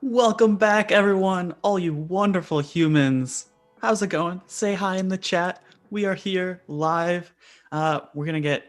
Welcome back, everyone, all you wonderful humans. How's it going? Say hi in the chat. We are here live. We're gonna get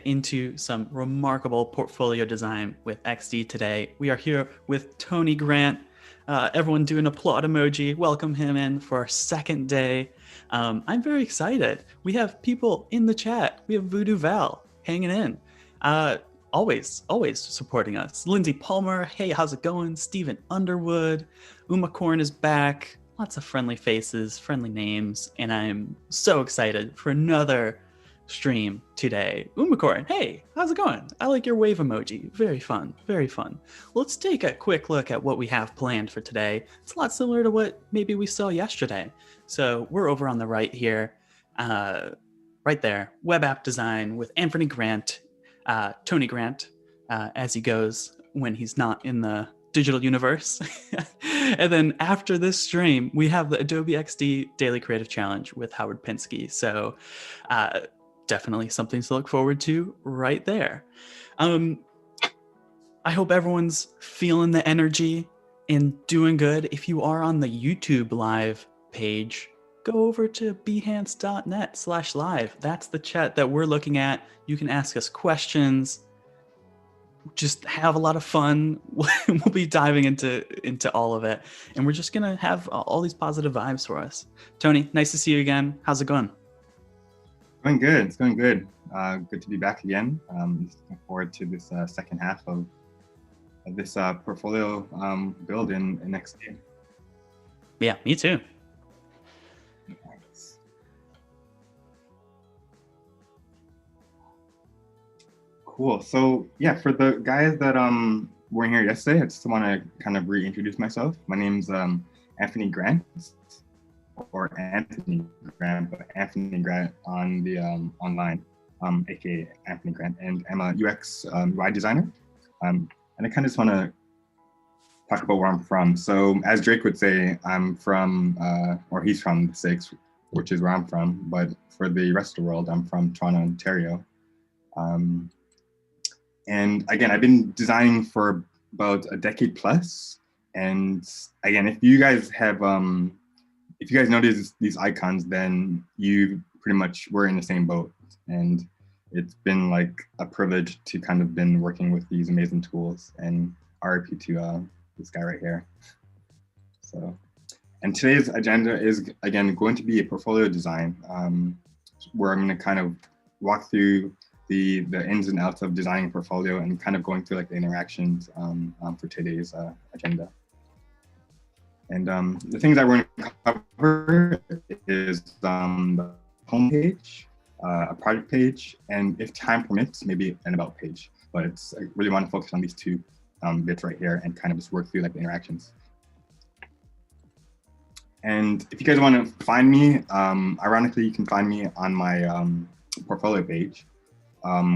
into some remarkable portfolio design with XD today. We are here with Tony Grant. Everyone do an applaud emoji. Welcome him in for our second day. I'm very excited. We have people in the chat. We have Voodoo Val hanging in. Uh, always supporting us. Lindsay Palmer, hey, how's it going? Stephen Underwood, Uma Korn is back. Lots of friendly faces, friendly names, and I'm so excited for another stream today. Umacorn, hey, how's it going? I like your wave emoji. Very fun, very fun. Let's take a quick look at what we have planned for today. It's a lot similar to what maybe we saw yesterday. So we're over on the right here, right there, web app design with Anfernee Grant, Tony Grant, as he goes when he's not in the digital universe. And then after this stream, we have the Adobe XD Daily Creative Challenge with Howard Pinsky. So definitely something to look forward to right there. I hope everyone's feeling the energy and doing good. If you are on the YouTube live page, go over to behance.net/live. That's the chat that we're looking at. You can ask us questions. Just have a lot of fun. We'll be diving into all of it, and we're just gonna have all these positive vibes for us. Tony, nice to see you again. How's it going? Going good. It's going good. Good to be back again. Just looking forward to this second half of this portfolio build in XD. Yeah, me too. Nice. Cool. So yeah, for the guys that weren't here yesterday, I just want to kind of reintroduce myself. My name's Anfernee Grant, or Anthony Grant, but Anfernee Grant on the online, aka Anfernee Grant, and I'm a UX UI designer. And I kind of just want to talk about where I'm from. So as Drake would say, I'm from, or he's from the Six, which is where I'm from. But for the rest of the world, I'm from Toronto, Ontario. And again, I've been designing for about a decade plus. And again, if you guys have, if you guys notice these icons, then you pretty much were in the same boat. And it's been like a privilege to kind of been working with these amazing tools, and RIP to this guy right here. So, and today's agenda is again going to be a portfolio design, where I'm going to kind of walk through the ins and outs of designing a portfolio and kind of going through like the interactions for today's agenda. And the things that we're going to cover is the homepage, a project page, and if time permits, maybe an about page. But I really want to focus on these two bits right here and kind of just work through like the interactions. And if you guys want to find me, ironically, you can find me on my portfolio page,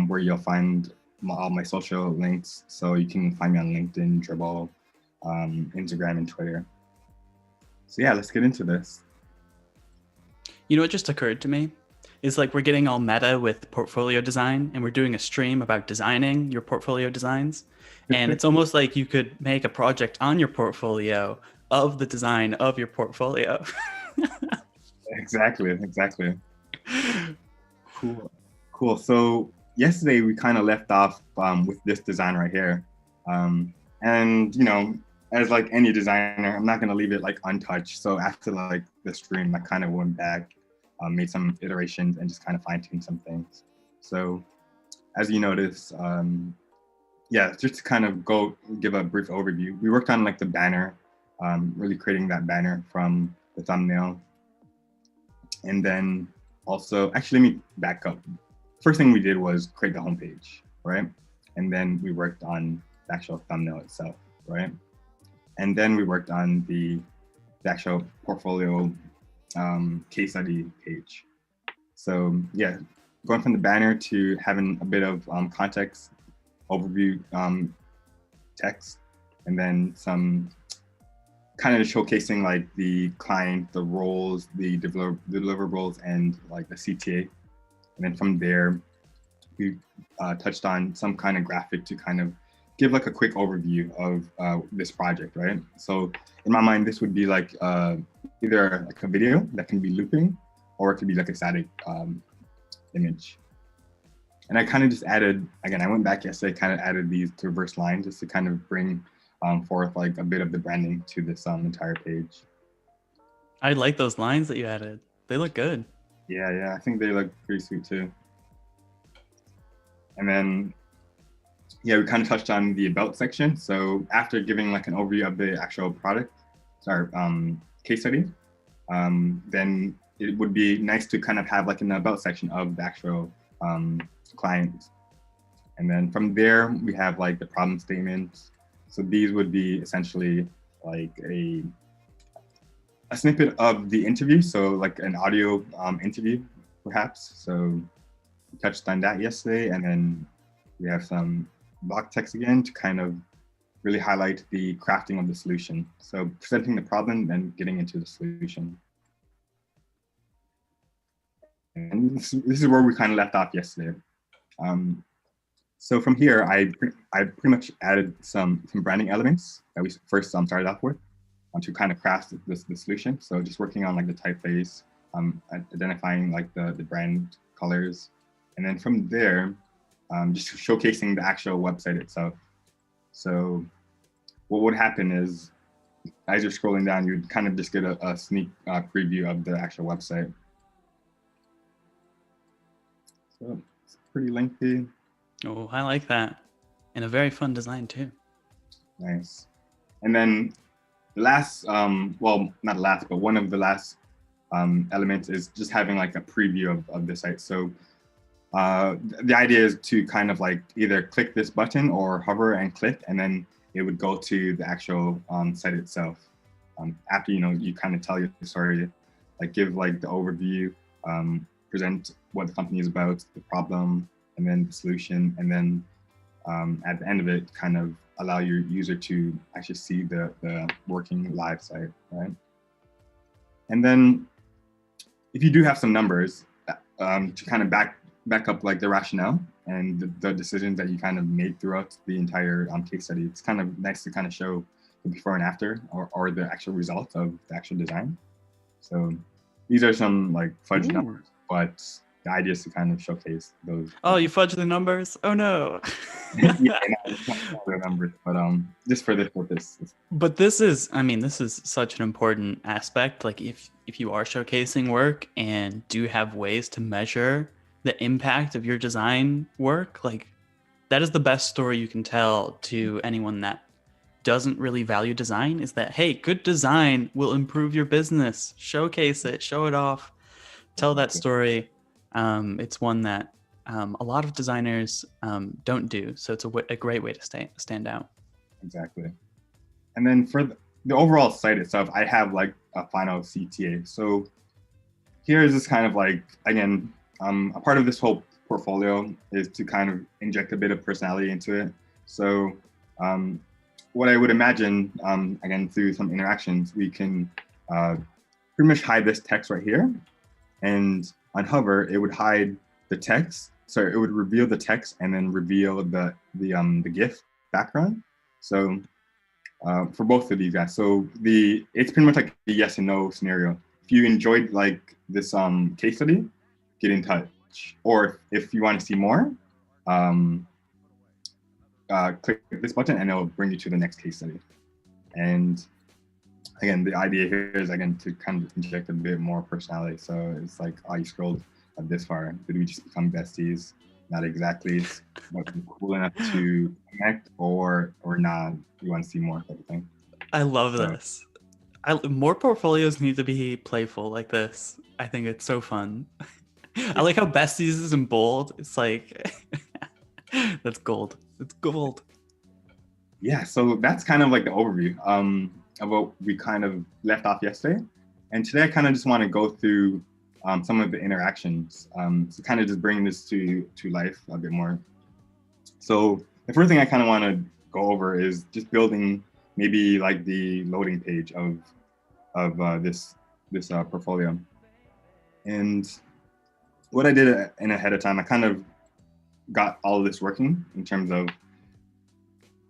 where you'll find all my social links. So you can find me on LinkedIn, Dribbble, Instagram, and Twitter. So yeah, let's get into this. You know what just occurred to me? Is like we're getting all meta with portfolio design, and we're doing a stream about designing your portfolio designs. And it's almost like you could make a project on your portfolio of the design of your portfolio. Exactly. Cool. So yesterday we kind of left off with this design right here. And you know, as like any designer, I'm not gonna leave it like untouched. So after like the stream, I kind of went back, made some iterations and just kind of fine-tuned some things. So as you notice, yeah, just to kind of give a brief overview. We worked on like the banner, really creating that banner from the thumbnail. And then also, actually, let me back up. First thing we did was create the homepage, right? And then we worked on the actual thumbnail itself, right? And then we worked on the actual portfolio case study page. So yeah, going from the banner to having a bit of context, overview text, and then some kind of showcasing like the client, the roles, the deliverables, and like the CTA. And then from there, we touched on some kind of graphic to kind of give like a quick overview of this project, right? So in my mind, this would be like either like a video that can be looping, or it could be like a static image. And I kind of just added, again, I went back yesterday, kind of added these reverse lines just to kind of bring forth like a bit of the branding to this entire page. I like those lines that you added. They look good. Yeah, I think they look pretty sweet too. And then, yeah, we kind of touched on the about section. So after giving like an overview of the actual product, case study, then it would be nice to kind of have like an about section of the actual client. And then from there, we have like the problem statement. So these would be essentially like a snippet of the interview. So like an audio interview, perhaps. So we touched on that yesterday. And then we have some block text again to kind of really highlight the crafting of the solution. So presenting the problem and getting into the solution. And this is where we kind of left off yesterday. So from here, I pretty much added some branding elements that we first started off with to kind of craft the solution. So just working on like the typeface, identifying like the brand colors. And then from there, just showcasing the actual website itself. So what would happen is, as you're scrolling down, you'd kind of just get a sneak preview of the actual website. So it's pretty lengthy. Oh, I like that. And a very fun design too. Nice. And then the last, well, not last, but one of the last elements is just having like a preview of the site. So the idea is to kind of like either click this button or hover and click, and then it would go to the actual site itself. After, you kind of tell your story, like give like the overview, present what the company is about, the problem, and then the solution, and then at the end of it, kind of allow your user to actually see the working live site, right? And then if you do have some numbers to kind of back up like the rationale and the decisions that you kind of made throughout the entire case study, it's kind of nice to kind of show the before and after or the actual result of the actual design. So these are some like fudge numbers, but the idea is to kind of showcase those. Oh, you fudged the numbers? Oh no. Yeah, it's not the numbers, but just for this purpose. But this is such an important aspect. Like if you are showcasing work and do have ways to measure the impact of your design work, like that is the best story you can tell to anyone that doesn't really value design, is that, hey, good design will improve your business. Showcase it, show it off, tell that story. It's one that a lot of designers don't do. So it's a great way to stand out. Exactly. And then for the overall site itself, I have like a final CTA. So here is this kind of like, again, a part of this whole portfolio is to kind of inject a bit of personality into it. So what I would imagine, again, through some interactions, we can pretty much hide this text right here. And on hover, it would hide the text. So it would reveal the text and then reveal the GIF background. So for both of these guys, so it's pretty much like a yes and no scenario. If you enjoyed like this case study, get in touch. Or if you want to see more, click this button and it'll bring you to the next case study. And again, the idea here is, again, to kind of inject a bit more personality. So it's like, oh, you scrolled this far. Did we just become besties? Not exactly, but cool enough to connect, or not. You want to see more type of thing. I love this. More portfolios need to be playful like this. I think it's so fun. I like how besties is in bold. It's like, that's gold. It's gold. Yeah, so that's kind of like the overview of what we kind of left off yesterday. And today I kind of just want to go through some of the interactions to kind of just bring this to life a bit more. So the first thing I kind of want to go over is just building maybe like the loading page of this portfolio. And what I did in ahead of time, I kind of got all of this working in terms of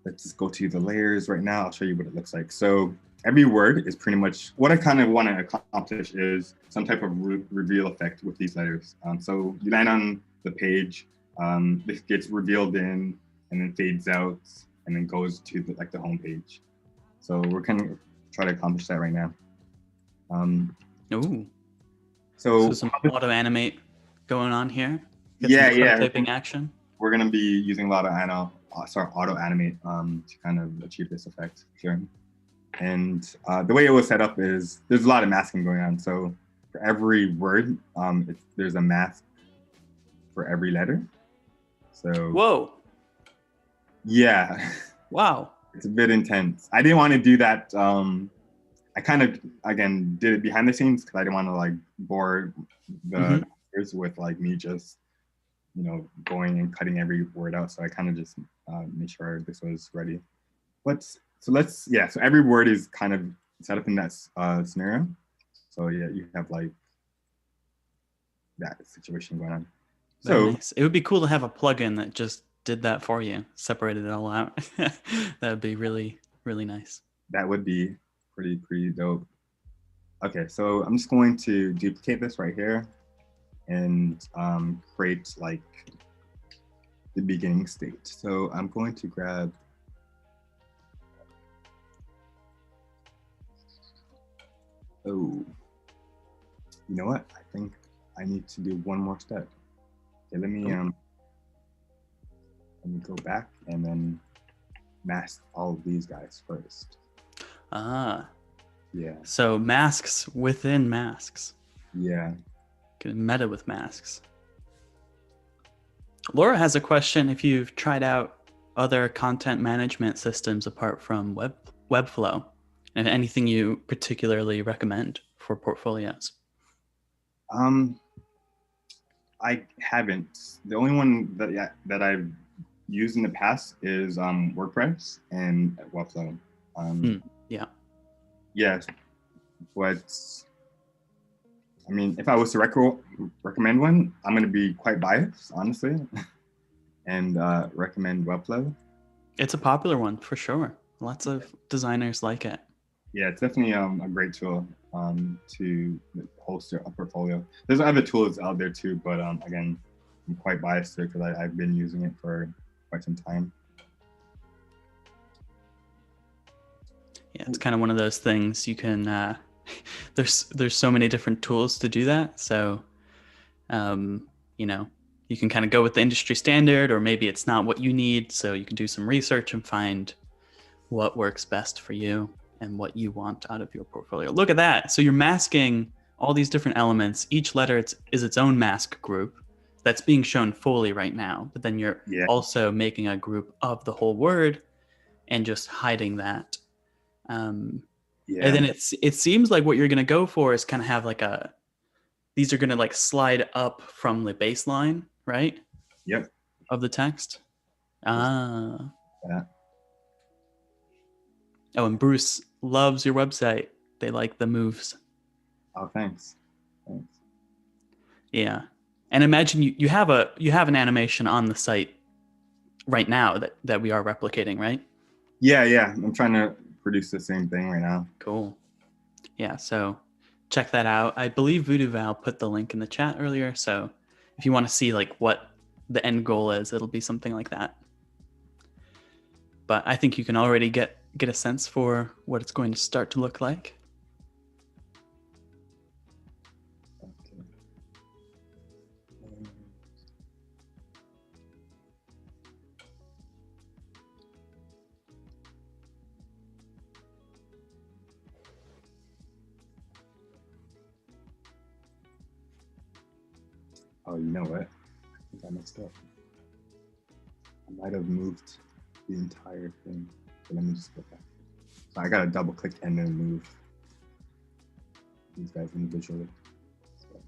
let's just go to the layers right now. I'll show you what it looks like. So every word is pretty much what I kind of want to accomplish is some type of reveal effect with these letters. So you land on the page, this gets revealed in and then fades out and then goes to the home page. So we're kind of trying to accomplish that right now. Ooh. So some auto-animate going on here. Get some typing action. We're going to be using a lot of auto-animate to kind of achieve this effect. Sure. And the way it was set up is there's a lot of masking going on. So for every word, there's a mask for every letter. So whoa. Yeah. Wow. It's a bit intense. I didn't want to do that. I kind of, again, did it behind the scenes because I didn't want to like bore the viewers with like me just, going and cutting every word out. So I kind of just made sure this was ready. So every word is kind of set up in that scenario. So yeah, you have like that situation going on. So nice. It would be cool to have a plugin that just did that for you, separated it all out. That would be really, really nice. That would be pretty dope. Okay, so I'm just going to duplicate this right here and create like the beginning state. So I'm going to grab you know what? I think I need to do one more step. Okay, let me go back and then mask all of these guys first. Ah. Yeah. So masks within masks. Yeah. Get meta with masks. Laura has a question if you've tried out other content management systems apart from Webflow, and anything you particularly recommend for portfolios. I haven't. The only one that I've used in the past is WordPress and Webflow. Yeah. Yes, but I mean, if I was to recommend one, I'm going to be quite biased, honestly, and recommend Webflow. It's a popular one for sure. Lots of designers like it. Yeah, it's definitely a great tool to host your portfolio. There's other tools out there too, but again, I'm quite biased because I've been using it for quite some time. Yeah, it's kind of one of those things you can. There's so many different tools to do that. So, you can kind of go with the industry standard, or maybe it's not what you need. So you can do some research and find what works best for you and what you want out of your portfolio. Look at that. So you're masking all these different elements. Each letter is its own mask group that's being shown fully right now. But then you're also making a group of the whole word and just hiding that. And then it seems like what you're going to go for is kind of have like these are going to like slide up from the baseline, right? Yep. Of the text. Ah. Yeah. Oh, and Bruce loves your website. They like the moves. Oh, thanks. Yeah. And imagine you have an animation on the site right now that we are replicating, right? Yeah. I'm trying to produce the same thing right now. Cool. Yeah, so check that out. I believe Voodoo Val put the link in the chat earlier, so if you want to see like what the end goal is, it'll be something like that. But I think you can already get a sense for what it's going to start to look like. Oh, you know what? I think I messed up. I might have moved the entire thing. So let me just go back. So I gotta double click and then move these guys individually. So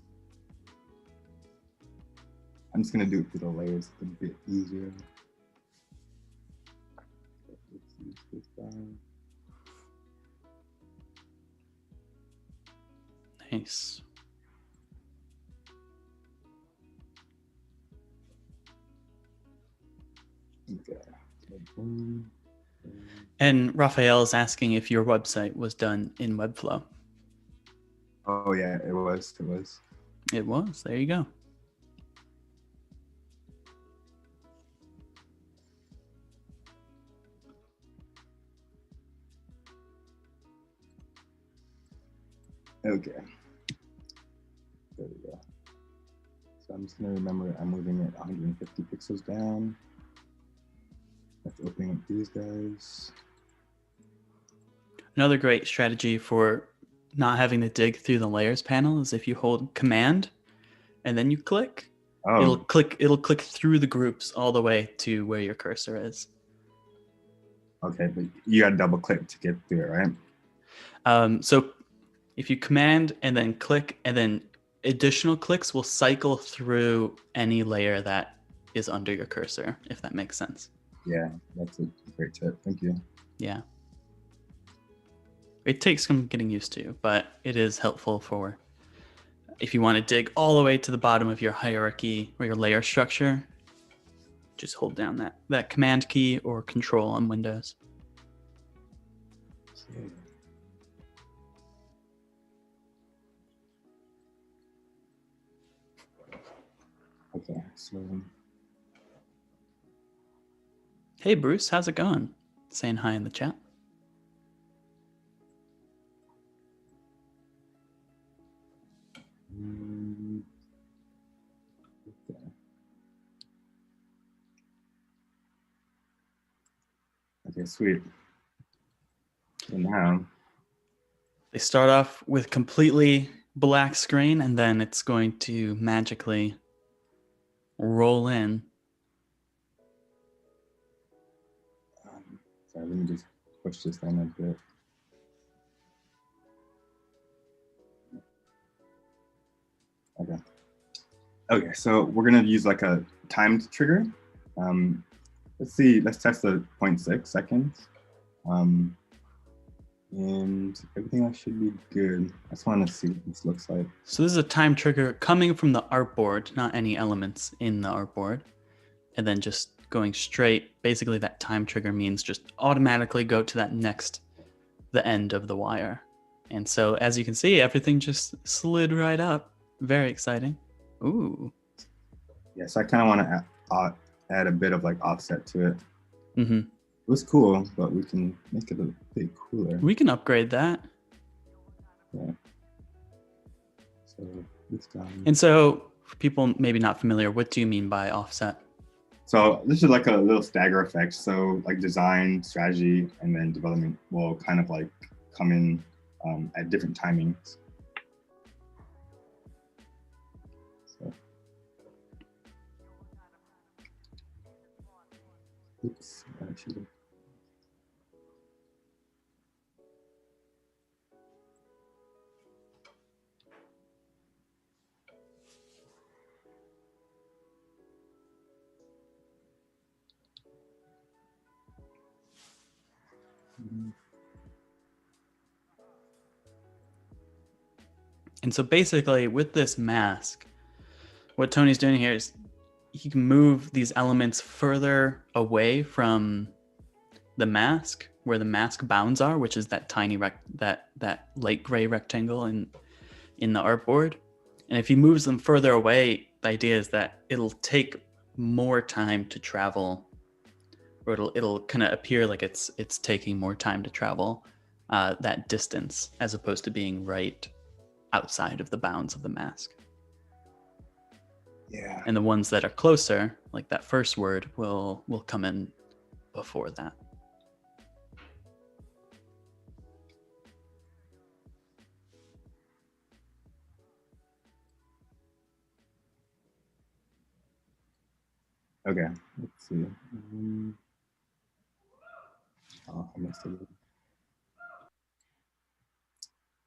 I'm just gonna do it through the layers. It's a bit easier. Let's use this guy. Nice. Okay. Boom. And Raphael is asking if your website was done in Webflow. Oh yeah, it was. It was. It was. There you go. Okay. There we go. So I'm just gonna remember I'm moving it 150 pixels down. Let's open up these guys. Another great strategy for not having to dig through the layers panel is if you hold Command and then you click, it'll click through the groups all the way to where your cursor is. Okay, but you got to double click to get through it, right? So if you Command and then click, and then additional clicks will cycle through any layer that is under your cursor, if that makes sense. Yeah, that's a great tip. Thank you. Yeah. It takes some getting used to, but it is helpful for if you want to dig all the way to the bottom of your hierarchy or your layer structure. Just hold down that Command key or Control on Windows. Okay, so. Hey Bruce, how's it going? Saying hi in the chat. Okay, sweet. So now they start off with completely black screen, and then it's going to magically roll in. Sorry, let me just push this down a bit. Okay. Okay, so we're gonna use like a timed trigger. Let's see, let's test the 0.6 seconds. And everything else should be good. I just want to see what this looks like. So this is a time trigger coming from the artboard, not any elements in the artboard. And then just going straight, basically that time trigger means just automatically go to the end of the wire. And so as you can see, everything just slid right up. Very exciting. Ooh. Yeah, so I kind of want to add a bit of like offset to it. Mm-hmm. It was cool, but we can make it a bit cooler. We can upgrade that. Yeah. So this guy. And so for people maybe not familiar, what do you mean by offset? So this is like a little stagger effect. So like design, strategy, and then development will kind of like come in at different timings. So. Oops, actually. And so basically with this mask, what Tony's doing here is he can move these elements further away from the mask, where the mask bounds are, which is that tiny that light gray rectangle in the artboard. And if he moves them further away, the idea is that it'll take more time to travel, or it'll kind of appear like it's taking more time to travel that distance, as opposed to being right outside of the bounds of the mask. Yeah. And the ones that are closer, like that first word, will come in before that. Okay, let's see. Oh, I messed it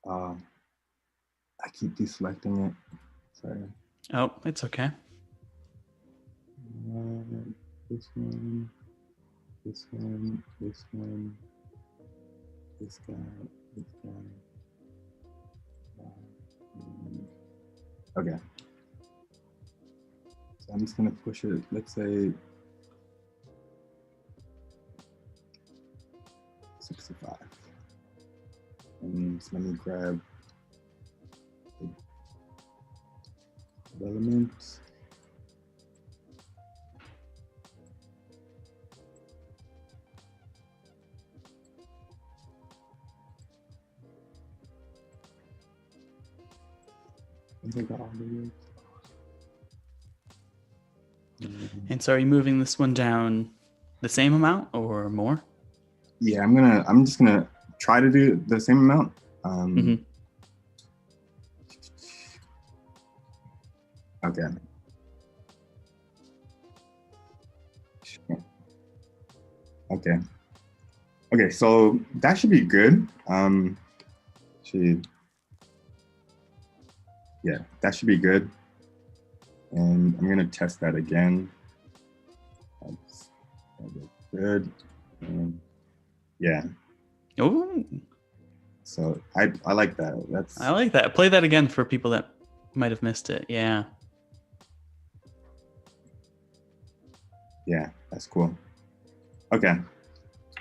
up. I keep deselecting it. Sorry. Oh, it's okay. This one, this one, this one, this guy, this guy. Okay. So I'm just gonna push it, let's say, 65. And let me grab the elements. And so are you moving this one down the same amount or more? Yeah, I'm just gonna try to do the same amount. Okay. Okay. Okay, so that should be good. Yeah, that should be good. And I'm gonna test that again. That's good. And yeah. Oh, so I like that. I like that. Play that again for people that might have missed it. Yeah. Yeah, that's cool. Okay,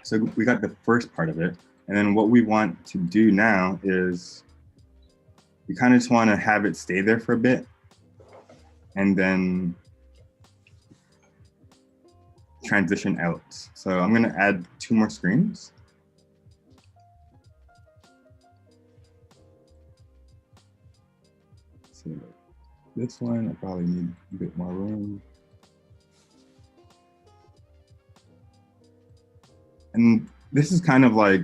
so we got the first part of it. And then what we want to do now is we kind of just want to have it stay there for a bit. And then transition out. So I'm going to add 2 more screens. So this one, I probably need a bit more room. And this is kind of like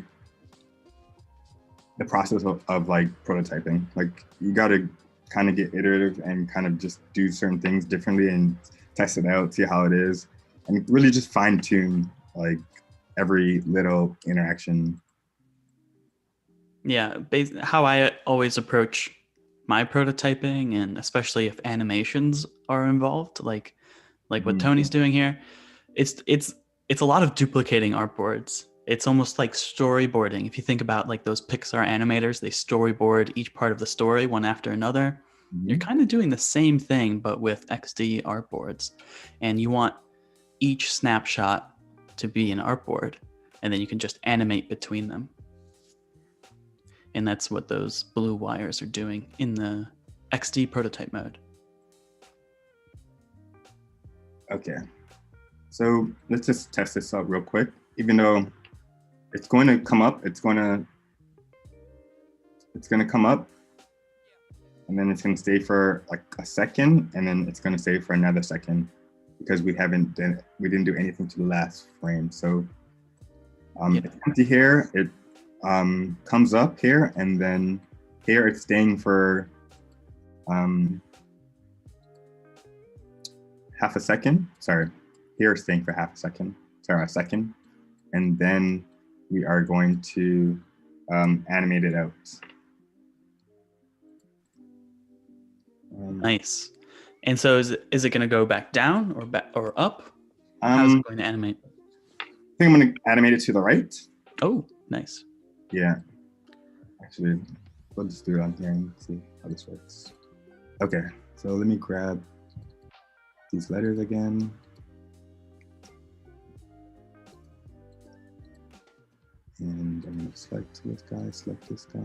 the process of like prototyping. Like you got to kind of get iterative and kind of just do certain things differently and test it out, see how it is, and really just fine tune like every little interaction. Yeah, how I always approach my prototyping, and especially if animations are involved, like what Tony's doing here, it's a lot of duplicating artboards. It's almost like storyboarding. If you think about like those Pixar animators, they storyboard each part of the story one after another. You're kind of doing the same thing, but with XD artboards. And you want each snapshot to be an artboard, and then you can just animate between them. And that's what those blue wires are doing in the XD prototype mode. Okay, so let's just test this out real quick. Even though it's going to come up, it's going to come up, and then it's going to stay for like a second, and then it's going to stay for another second because we didn't do anything to the last frame. So it's empty here. It comes up here, and then here it's staying for half a second. Sorry, here it's staying for half a second. Sorry, a second, and then we are going to animate it out. Nice. And so is it going to go back down or up? How's it going to animate? I think I'm going to animate it to the right. Oh, nice. Yeah. Actually, we'll just do it on here and see how this works. Okay, so let me grab these letters again. And I'm going to select this guy, select this guy.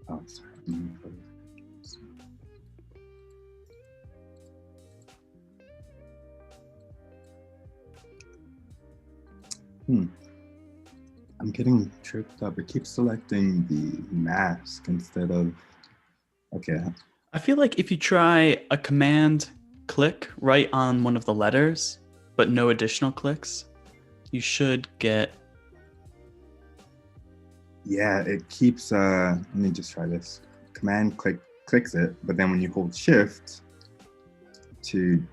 Oh, sorry. I'm getting tripped up. It keeps selecting the mask instead of, okay. I feel like if you try a command click right on one of the letters, but no additional clicks, you should get. Yeah, it keeps, let me just try this. Command clicks it, but then when you hold shift to.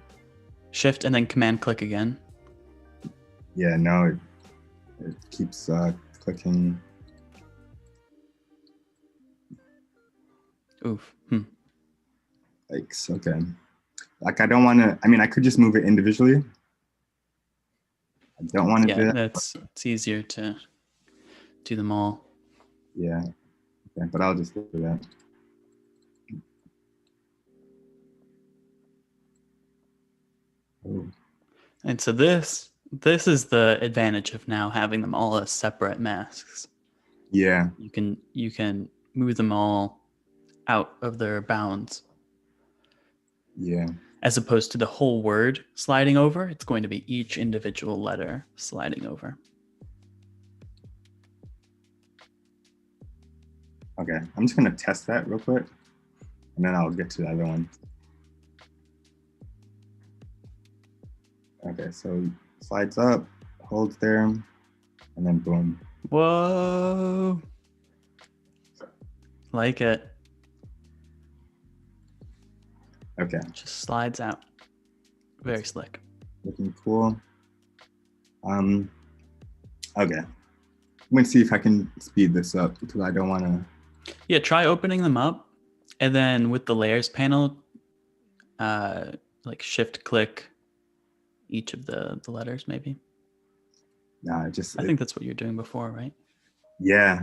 Shift and then command click again. Yeah, no, it keeps clicking. Oof. Like, okay. Like I don't want to, I mean, I could just move it individually. don't want to do that. It's easier to do them all. Yeah, okay, but I'll just do that. Oh. And so this is the advantage of now having them all as separate masks. Yeah. You can move them all out of their bounds. Yeah. As opposed to the whole word sliding over, it's going to be each individual letter sliding over. Okay, I'm just gonna test that real quick, and then I'll get to the other one. Okay, so slides up, holds there, and then boom. Whoa. Like it. Okay. Just slides out. Very slick. Looking cool. Okay. I'm gonna see if I can speed this up because I don't want to. Yeah, try opening them up, and then with the layers panel, like shift click each of the letters maybe. Nah, I think that's what you're doing before, right? Yeah.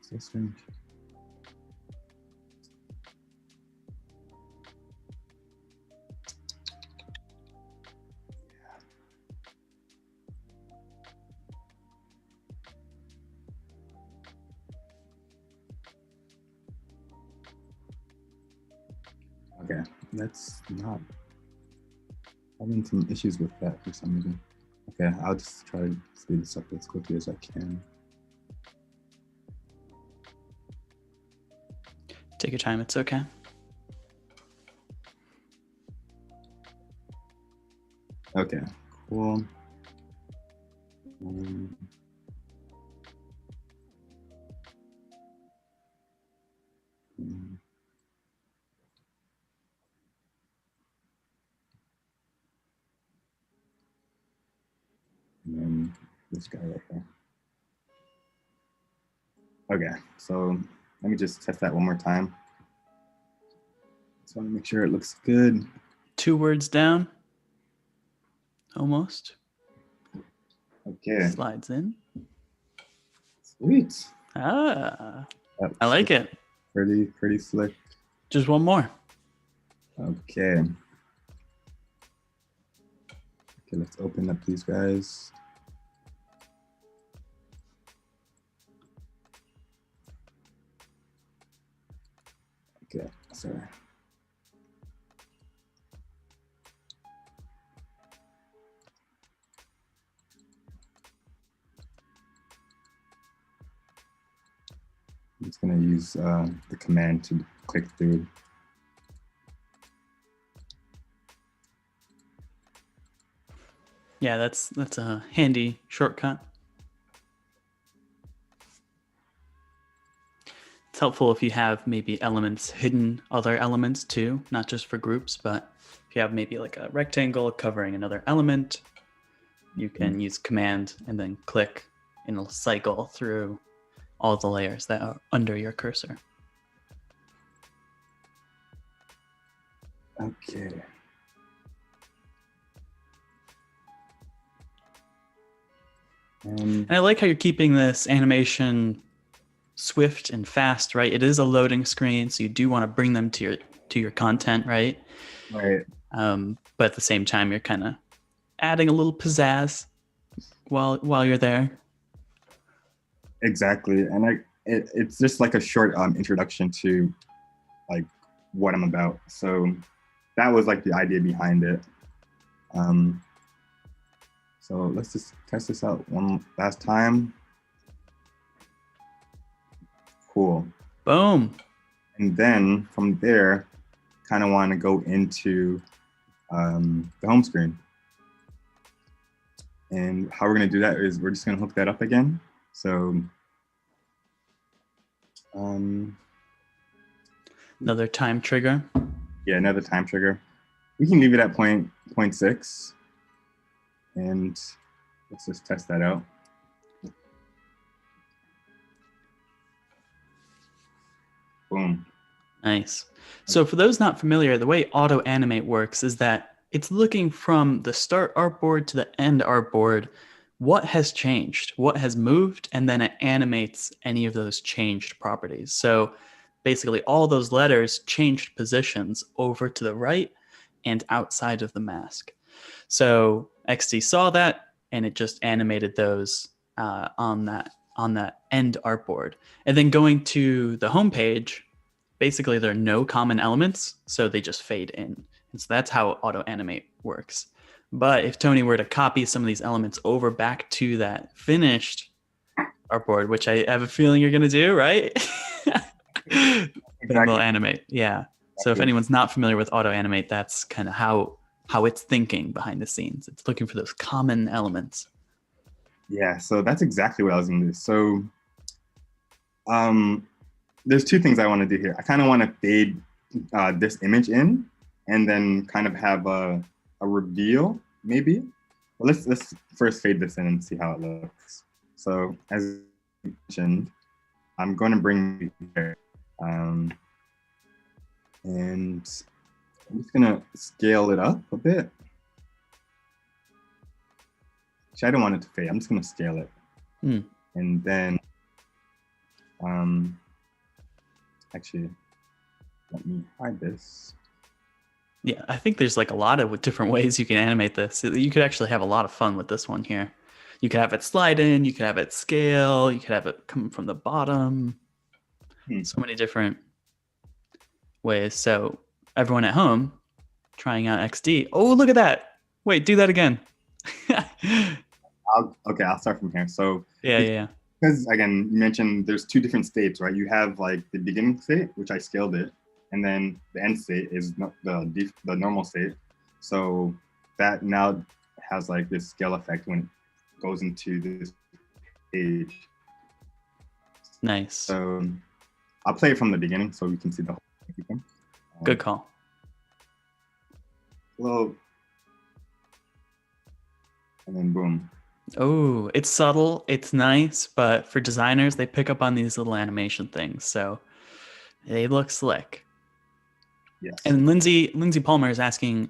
So strange. Okay, that's not having some issues with that for some reason. Okay, I'll just try to speed this up as quickly as I can. Take your time, it's okay. Okay, cool. And then this guy right here. Okay, so let me just test that one more time. Just want to make sure it looks good. 2 words down. Almost. Okay. Slides in. Sweet. I like it. Pretty slick. Just one more. Okay. Okay, let's open up these guys. Okay, sorry. I'm just gonna use the command to click through. Yeah, that's a handy shortcut. It's helpful if you have maybe elements hidden other elements too, not just for groups, but if you have maybe like a rectangle covering another element, you can use command and then click and it'll cycle through all the layers that are under your cursor. Okay. And I like how you're keeping this animation swift and fast, right? It is a loading screen, so you do want to bring them to your content, right? Right. But at the same time, you're kind of adding a little pizzazz while you're there. Exactly, and it's just like a short introduction to like what I'm about. So that was like the idea behind it. So let's just test this out one last time. Cool. Boom. And then from there, kind of want to go into the home screen. And how we're going to do that is we're just going to hook that up again. So another time trigger. Yeah, another time trigger. We can leave it at 0.6. And let's just test that out. Boom. Nice. So for those not familiar, the way Auto-animate works is that it's looking from the start artboard to the end artboard. What has changed? What has moved? And then it animates any of those changed properties. So basically all those letters changed positions over to the right and outside of the mask. So XD saw that and it just animated those on that end artboard. And then going to the home page, basically there are no common elements, so they just fade in. And so that's how Auto-animate works. But if Tony were to copy some of these elements over back to that finished artboard, which I have a feeling you're going to do, right? Then they'll animate. Yeah. So if anyone's not familiar with Auto-animate, that's kind of how it's thinking behind the scenes. It's looking for those common elements. Yeah, so that's exactly what I was going to do. So there's two things I want to do here. I kind of want to fade this image in and then kind of have a reveal, maybe. Well, let's first fade this in and see how it looks. So as mentioned, I'm going to bring it here. And I'm just going to scale it up a bit. Actually, I don't want it to fade. I'm just going to scale it. And then, actually, let me hide this. Yeah, I think there's like a lot of different ways you can animate this. You could actually have a lot of fun with this one here. You could have it slide in, you could have it scale, you could have it come from the bottom. So many different ways. So everyone at home trying out XD. Oh, look at that. Wait, do that again. Okay, I'll start from here. So yeah. Because again, you mentioned there's two different states, right? You have like the beginning state, which I scaled it, and then the end state is the normal state. So that now has like this scale effect when it goes into this page. Nice. So I'll play it from the beginning so we can see the whole thing. Good call. Well, and then boom. Oh, it's subtle, it's nice, but for designers, they pick up on these little animation things, so they look slick. Yes. And Lindsay Palmer is asking,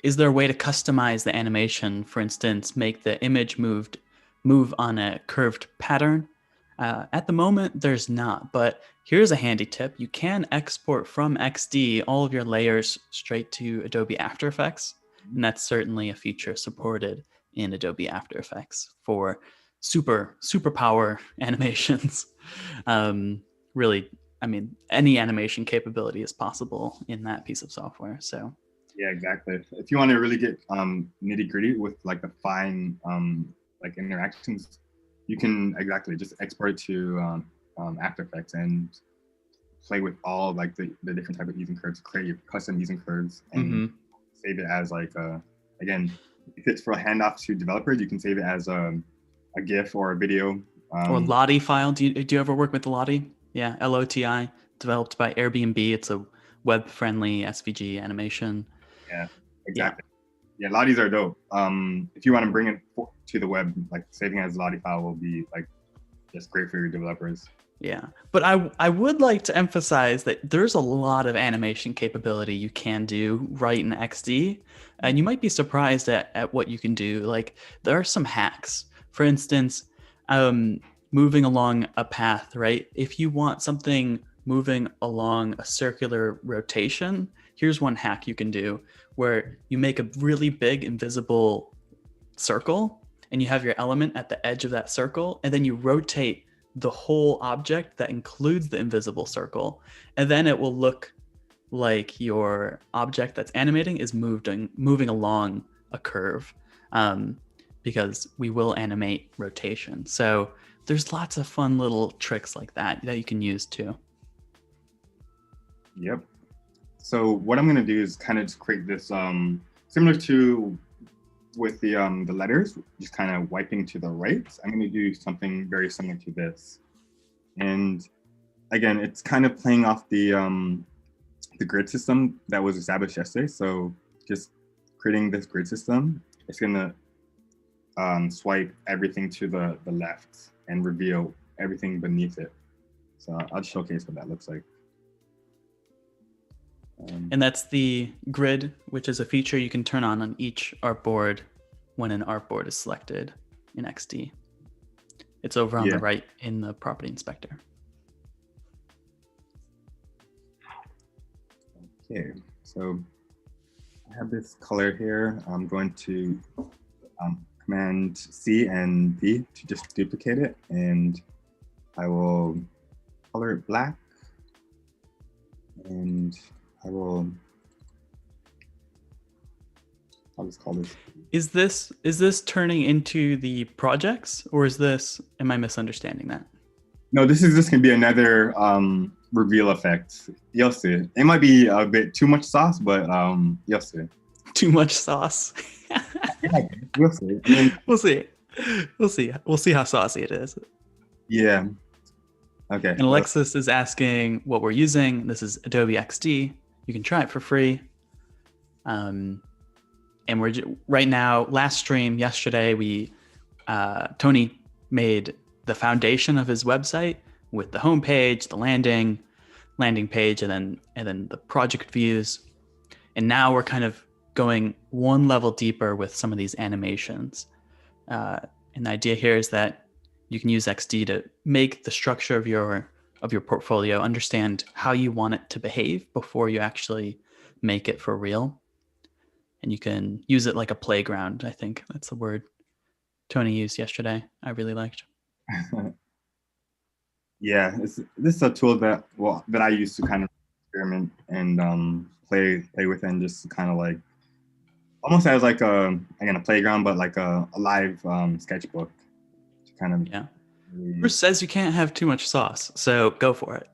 is there a way to customize the animation? For instance, make the image move on a curved pattern? At the moment, there's not, but here's a handy tip. You can export from XD all of your layers straight to Adobe After Effects, and that's certainly a feature supported in Adobe After Effects for super power animations. Really, I mean, any animation capability is possible in that piece of software. So yeah, exactly. If you want to really get nitty gritty with like the fine like interactions, you can exactly just export it to After Effects and play with all like the different type of easing curves, create your custom easing curves, and save it as like again, if it's for a handoff to developers, you can save it as a GIF or a video. Or Lottie file. Do you ever work with Lottie? Yeah, LOTI, developed by Airbnb. It's a web-friendly SVG animation. Yeah, exactly. Yeah, Lotties are dope. If you want to bring it to the web, like saving it as a Lottie file will be like just great for your developers. Yeah, but I would like to emphasize that there's a lot of animation capability you can do right in XD, and you might be surprised at what you can do. Like there are some hacks. For instance, moving along a path, right? If you want something moving along a circular rotation, here's one hack you can do where you make a really big invisible circle and you have your element at the edge of that circle, and then you rotate the whole object that includes the invisible circle, and then it will look like your object that's animating is moving along a curve, because we will animate rotation. So there's lots of fun little tricks like that you can use too. Yep. So what I'm going to do is kind of just create this similar to with the letters, just kind of wiping to the right. I'm going to do something very similar to this. And again, it's kind of playing off the grid system that was established yesterday. So just creating this grid system, it's going to swipe everything to the left and reveal everything beneath it. So I'll showcase what that looks like. And that's the grid, which is a feature you can turn on each artboard when an artboard is selected in XD. It's over on the right in the property inspector. Okay, so I have this color here. I'm going to Command C and V to just duplicate it, and I will color it black, and I'll just call this. Is this turning into the projects, or am I misunderstanding that? No, this is just gonna be another reveal effect. You'll see. It might be a bit too much sauce, but you'll see. Too much sauce. Yeah, we'll see. I mean, We'll see. We'll see how saucy it is. yeah. Okay. And Alexis is asking what we're using. This is Adobe XD. You can try it for free. And we're right now. Last stream yesterday, Tony made the foundation of his website with the homepage, the landing page, and then the project views. And now we're kind of going one level deeper with some of these animations. And the idea here is that you can use XD to make the structure of your portfolio, understand how you want it to behave before you actually make it for real. And you can use it like a playground. I think that's the word Tony used yesterday. I really liked. Yeah, this is a tool that I use to kind of experiment and play with, and just kind of like almost as like a playground, but like a live sketchbook. To kind of really... Bruce says you can't have too much sauce, so go for it.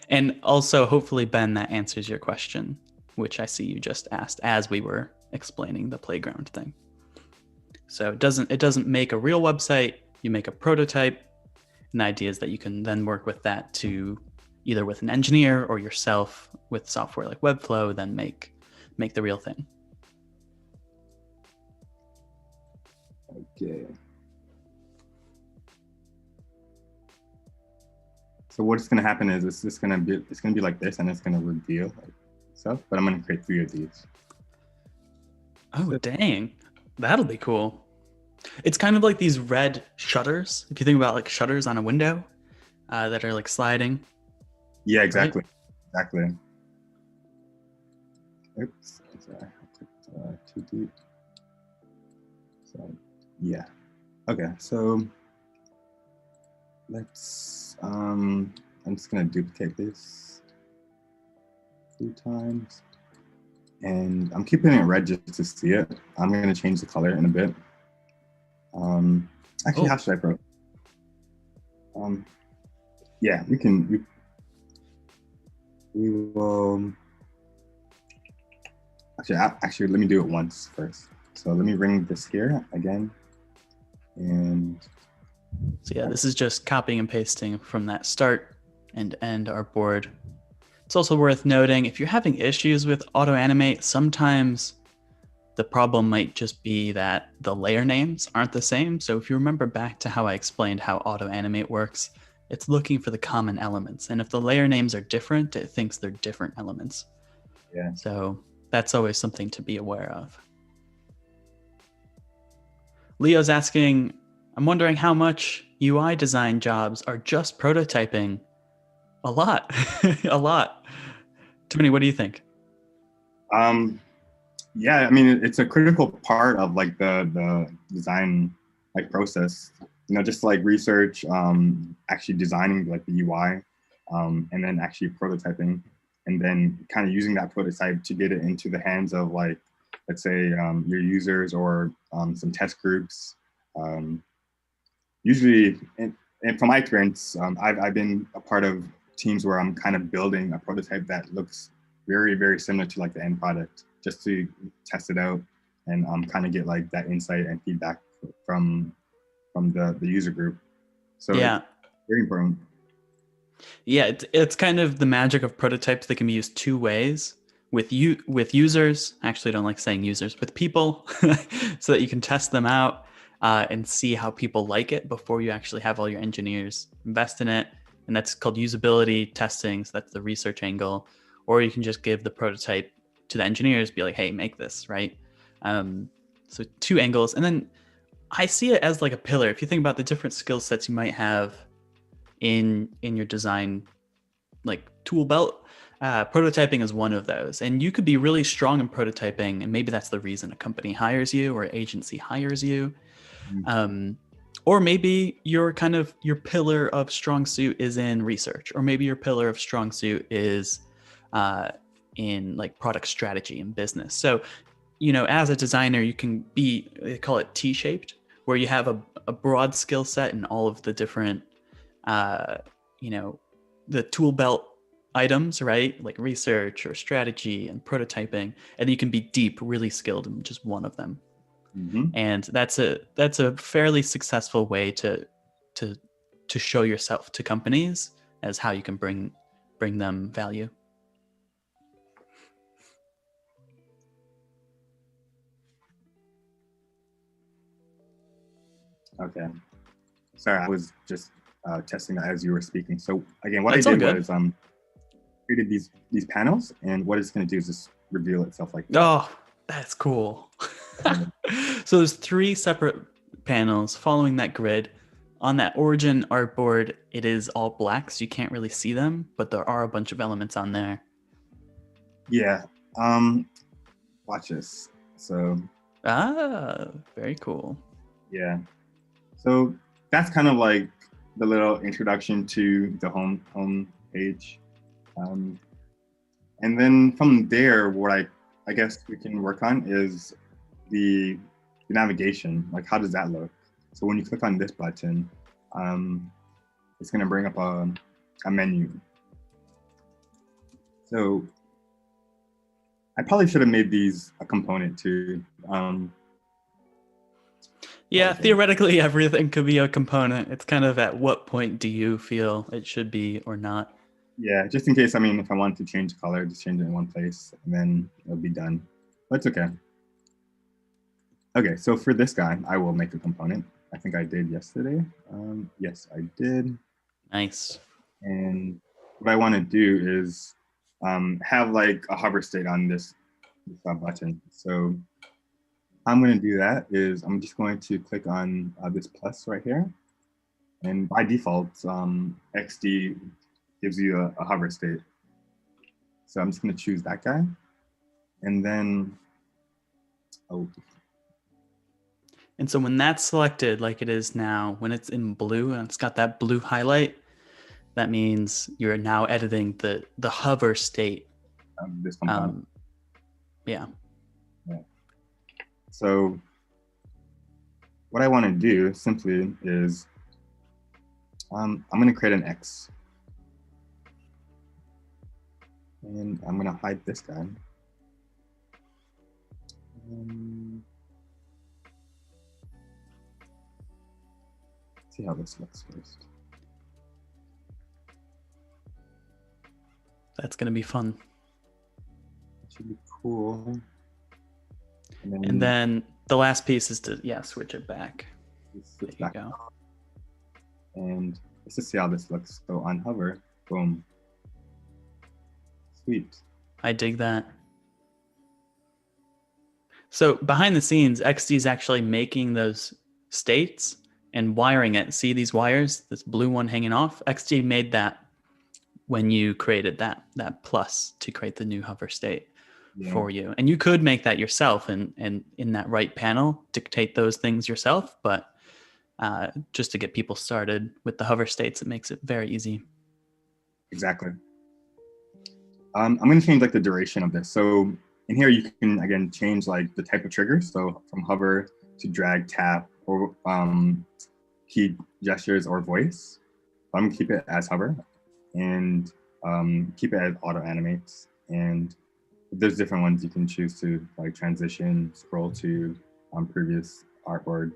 And also, hopefully, Ben, that answers your question, which I see you just asked as we were explaining the playground thing. So it doesn't make a real website. You make a prototype, and the idea is that you can then work with that to either with an engineer or yourself with software like Webflow, then make the real thing. Okay. So what's going to happen is it's going to be like this, and it's going to reveal itself. But I'm going to create 3 of these. Oh, dang. That'll be cool. It's kind of like these red shutters. If you think about like shutters on a window that are like sliding. Yeah, exactly. Right? Exactly. Oops. Sorry. I clicked too deep. So, yeah. Okay. So let's, I'm just going to duplicate this 2 times. And I'm keeping it red just to see it. I'm going to change the color in a bit. Actually, how should I approach? Yeah, we will. Actually, let me do it once first. So let me ring this here again, and. So yeah, this is just copying and pasting from that start and end artboard. It's also worth noting, if you're having issues with Auto-animate, sometimes the problem might just be that the layer names aren't the same. So if you remember back to how I explained how Auto-animate works, it's looking for the common elements. And if the layer names are different, it thinks they're different elements. Yeah. So that's always something to be aware of. Leo's asking, I'm wondering how much UI design jobs are just prototyping. A lot, a lot. Tony, what do you think? Yeah, I mean, it's a critical part of like the design like process. You know, just like research, actually designing like the UI, and then actually prototyping, and then kind of using that prototype to get it into the hands of like, let's say your users or some test groups. Usually, and from my experience, I've been a part of teams where I'm kind of building a prototype that looks very, very similar to like the end product, just to test it out and kind of get like that insight and feedback from the user group. So yeah, very important. Yeah, it's kind of the magic of prototypes that can be used 2 ways. With users, actually I don't like saying users, with people, so that you can test them out and see how people like it before you actually have all your engineers invest in it. and that's called usability testing. So that's the research angle. Or you can just give the prototype to the engineers, be like, hey, make this, right? So two angles. And then I see it as like a pillar. If you think about the different skill sets you might have in your design like tool belt, prototyping is one of those. And you could be really strong in prototyping, and maybe that's the reason a company hires you or agency hires you. Or maybe your pillar of strong suit is in research, or maybe your pillar of strong suit is in like product strategy and business. So, as a designer, you can be, they call it T-shaped, where you have a broad skill set in all of the different, the tool belt items, right? Like research or strategy and prototyping. And you can be deep, really skilled in just one of them. And that's a fairly successful way to show yourself to companies as how you can bring them value. Okay. Sorry, I was just testing that as you were speaking. So again, what That's I did all good. was created these panels, and what it's going to do is just reveal itself like that. Oh, that's cool. So there's 3 separate panels following that grid. On that origin artboard, it is all black, so you can't really see them, but there are a bunch of elements on there. Yeah. Watch this. So. Very cool. Yeah. So that's kind of like the little introduction to the home page. And then from there, what I guess we can work on is the navigation. Like, how does that look? So when you click on this button, it's going to bring up a menu. So I probably should have made these a component too. Yeah, theoretically, everything could be a component. It's kind of at what point do you feel it should be or not? Yeah, just in case, if I want to change the color, just change it in one place, and then it'll be done. But it's okay. Okay, so for this guy, I will make a component. I think I did yesterday. Yes, I did. Nice. And what I want to do is have like a hover state on this button. So how I'm going to do that is I'm just going to click on this plus right here. And by default, XD gives you a hover state. So I'm just going to choose that guy. And then, And so when that's selected like it is now, when it's in blue and it's got that blue highlight, that means you're now editing the hover state. This component. Yeah. So what I want to do simply is I'm going to create an X. And I'm going to hide this guy. See how this looks first. That's going to be fun. It should be cool. And then the last piece is to, switch it back. There you go. And let's just see how this looks. So on hover, boom. Sweet. I dig that. So behind the scenes, XD is actually making those states and wiring it. See these wires, this blue one hanging off? XD made that when you created that plus to create the new hover state for you. And you could make that yourself and in that right panel, dictate those things yourself. But just to get people started with the hover states, it makes it very easy. Exactly. I'm going to change like the duration of this. So in here, you can, again, change like the type of trigger. So from hover to drag, tap, or key gestures or voice. I'm going to keep it as hover and keep it as auto-animate. And there's different ones you can choose to like transition, scroll to previous artboard.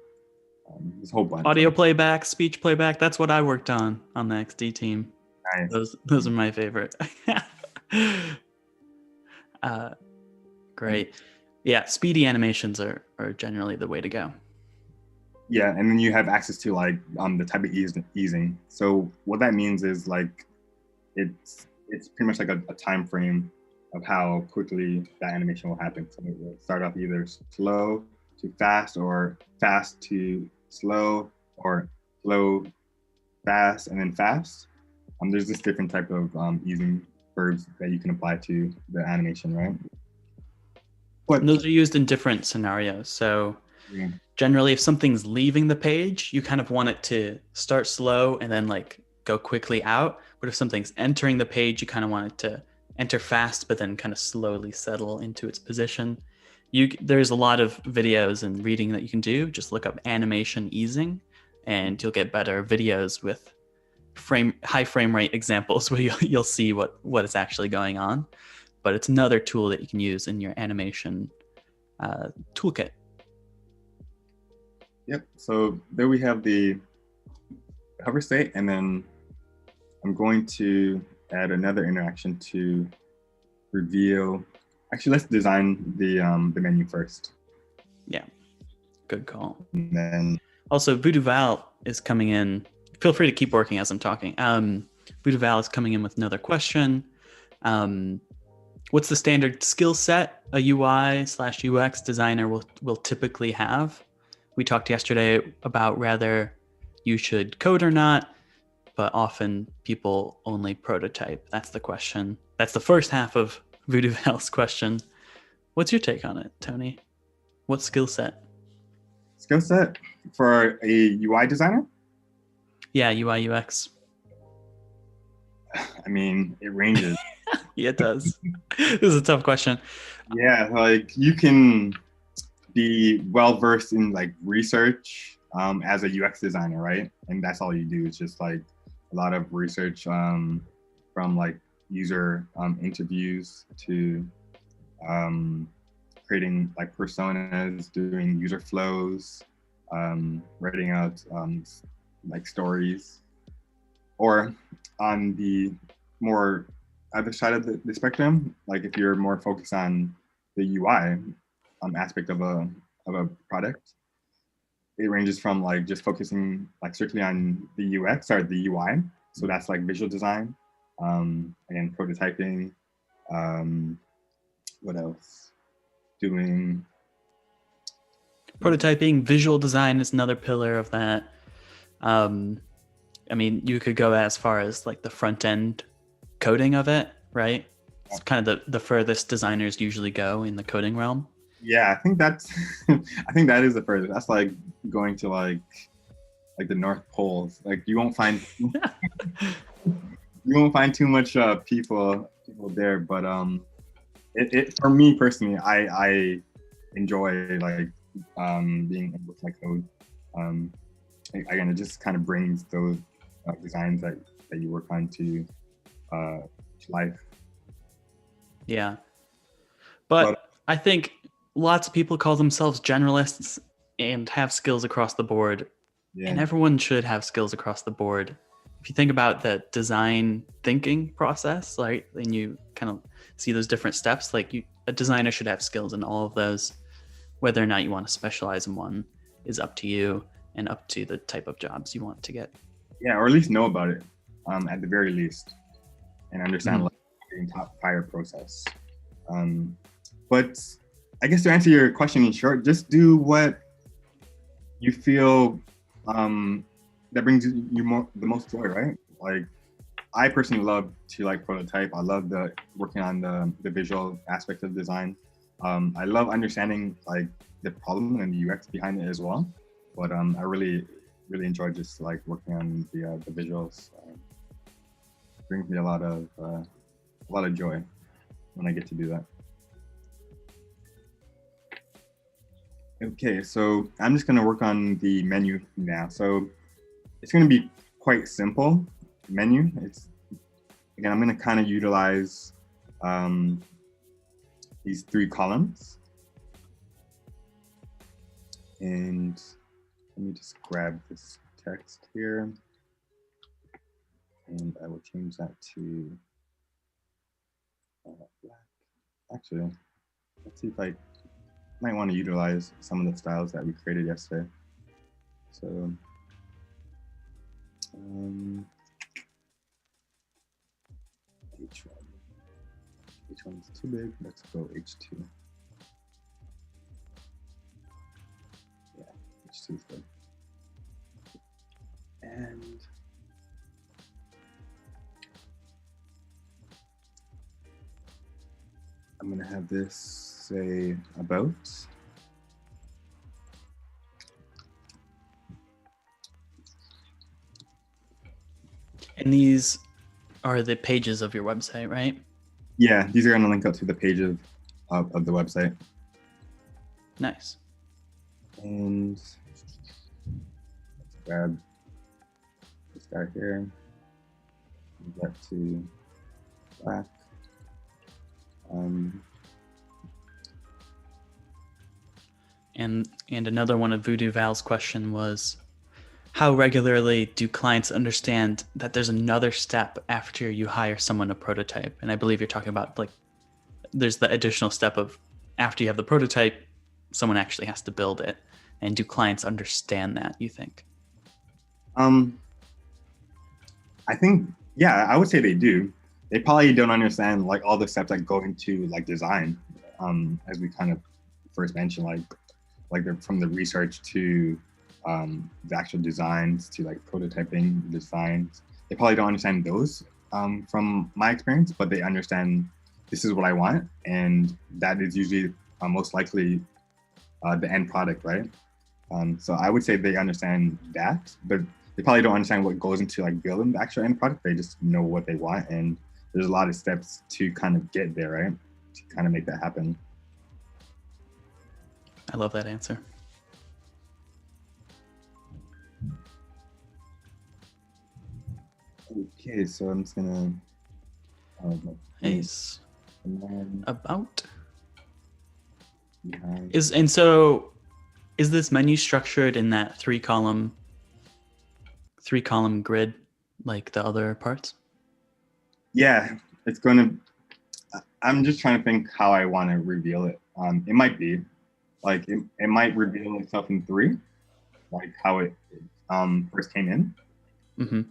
There's a whole bunch. Audio playback, speech playback. That's what I worked on the XD team. Nice. Those are my favorite. Great. Yeah, speedy animations are generally the way to go. Yeah, and then you have access to like the type of easing. So what that means is like it's pretty much like a time frame of how quickly that animation will happen. So it will start off either slow to fast, or fast to slow, or slow, fast, and then fast. There's this different type of easing verbs that you can apply to the animation, right? But And those are used in different scenarios. So yeah, generally, if something's leaving the page, you kind of want it to start slow and then like go quickly out. But if something's entering the page, you kind of want it to enter fast, but then kind of slowly settle into its position. There's a lot of videos and reading that you can do. Just look up animation easing, and you'll get better videos with high frame rate examples where you'll see what is actually going on. But it's another tool that you can use in your animation toolkit. yep. So there we have the cover state, and then I'm going to add another interaction to reveal. Actually, let's design the menu first. Yeah, good call. And then Also, Voodoo Val is coming in. Feel free to keep working as I'm talking. Voodoo Val is coming in with another question. What's the standard skill set a UI/UX designer will typically have? We talked yesterday about whether you should code or not, but often people only prototype. That's the question. That's the first half of Voodoo Val's question. What's your take on it, Tony? What skill set? skill set for a UI designer? Yeah, UI/UX. I mean, it ranges. Yeah, it does. This is a tough question. Yeah, like you can be well versed in like research as a UX designer, right? And that's all you do. It's just like a lot of research from like user interviews to creating like personas, doing user flows, writing out like stories. Or on the more other side of the spectrum, like if you're more focused on the UI aspect of a product, it ranges from like just focusing like strictly on the UX or the UI. So that's like visual design, again, prototyping. What else? Doing Prototyping, visual design is another pillar of that. I mean, you could go as far as like the front end coding of it, right? It's kind of the furthest designers usually go in the coding realm. yeah, I think that's I think that is the furthest. That's like going to like the North Poles. Like you won't find too much people there, but it for me personally, I enjoy like being able to like code. Again, it just kind of brings those designs that you work on to life. Yeah. But I think lots of people call themselves generalists and have skills across the board. Yeah. And everyone should have skills across the board. If you think about the design thinking process, right, and you kind of see those different steps, like a designer should have skills in all of those. Whether or not you want to specialize in one is up to you and up to the type of jobs you want to get. Yeah, or at least know about it at the very least, and understand like the entire process. But I guess to answer your question in short, just do what you feel that brings you the most joy, right? Like I personally love to like prototype. I love working on the visual aspect of design. I love understanding like the problem and the UX behind it as well. But I really enjoy just like working on the visuals. It brings me a lot of joy when I get to do that. Okay, so I'm just gonna work on the menu now. So it's gonna be quite simple menu. Again, I'm gonna kind of utilize these 3 columns. And let me just grab this text here. And I will change that to black. Actually, let's see if I might want to utilize some of the styles that we created yesterday. So H1. H1 is too big. Let's go H2. Yeah, H2 is good. And I'm going to have this say about. And these are the pages of your website, right? Yeah, these are going to link up to the page of the website. Nice. And let's grab this guy here. Move that to black. And another one of Voodoo Val's question was, how regularly do clients understand that there's another step after you hire someone to prototype? And I believe you're talking about like, there's the additional step of after you have the prototype, someone actually has to build it. And do clients understand that, you think? I think, yeah, I would say they do. They probably don't understand like all the steps that go into like design, as we kind of first mentioned, like from the research to the actual designs to like prototyping designs. They probably don't understand those from my experience, but they understand this is what I want, and that is usually most likely the end product, right? So I would say they understand that, but they probably don't understand what goes into like building the actual end product. They just know what they want, and there's a lot of steps to kind of get there, right? To kind of make that happen. I love that answer. Okay, so I'm just gonna. Nice. And then About. behind. Is this menu structured in that three column grid like the other parts? Yeah, it's gonna. I'm just trying to think how I want to reveal it. It might be like it might reveal itself in 3, like how it first came in. Mm-hmm.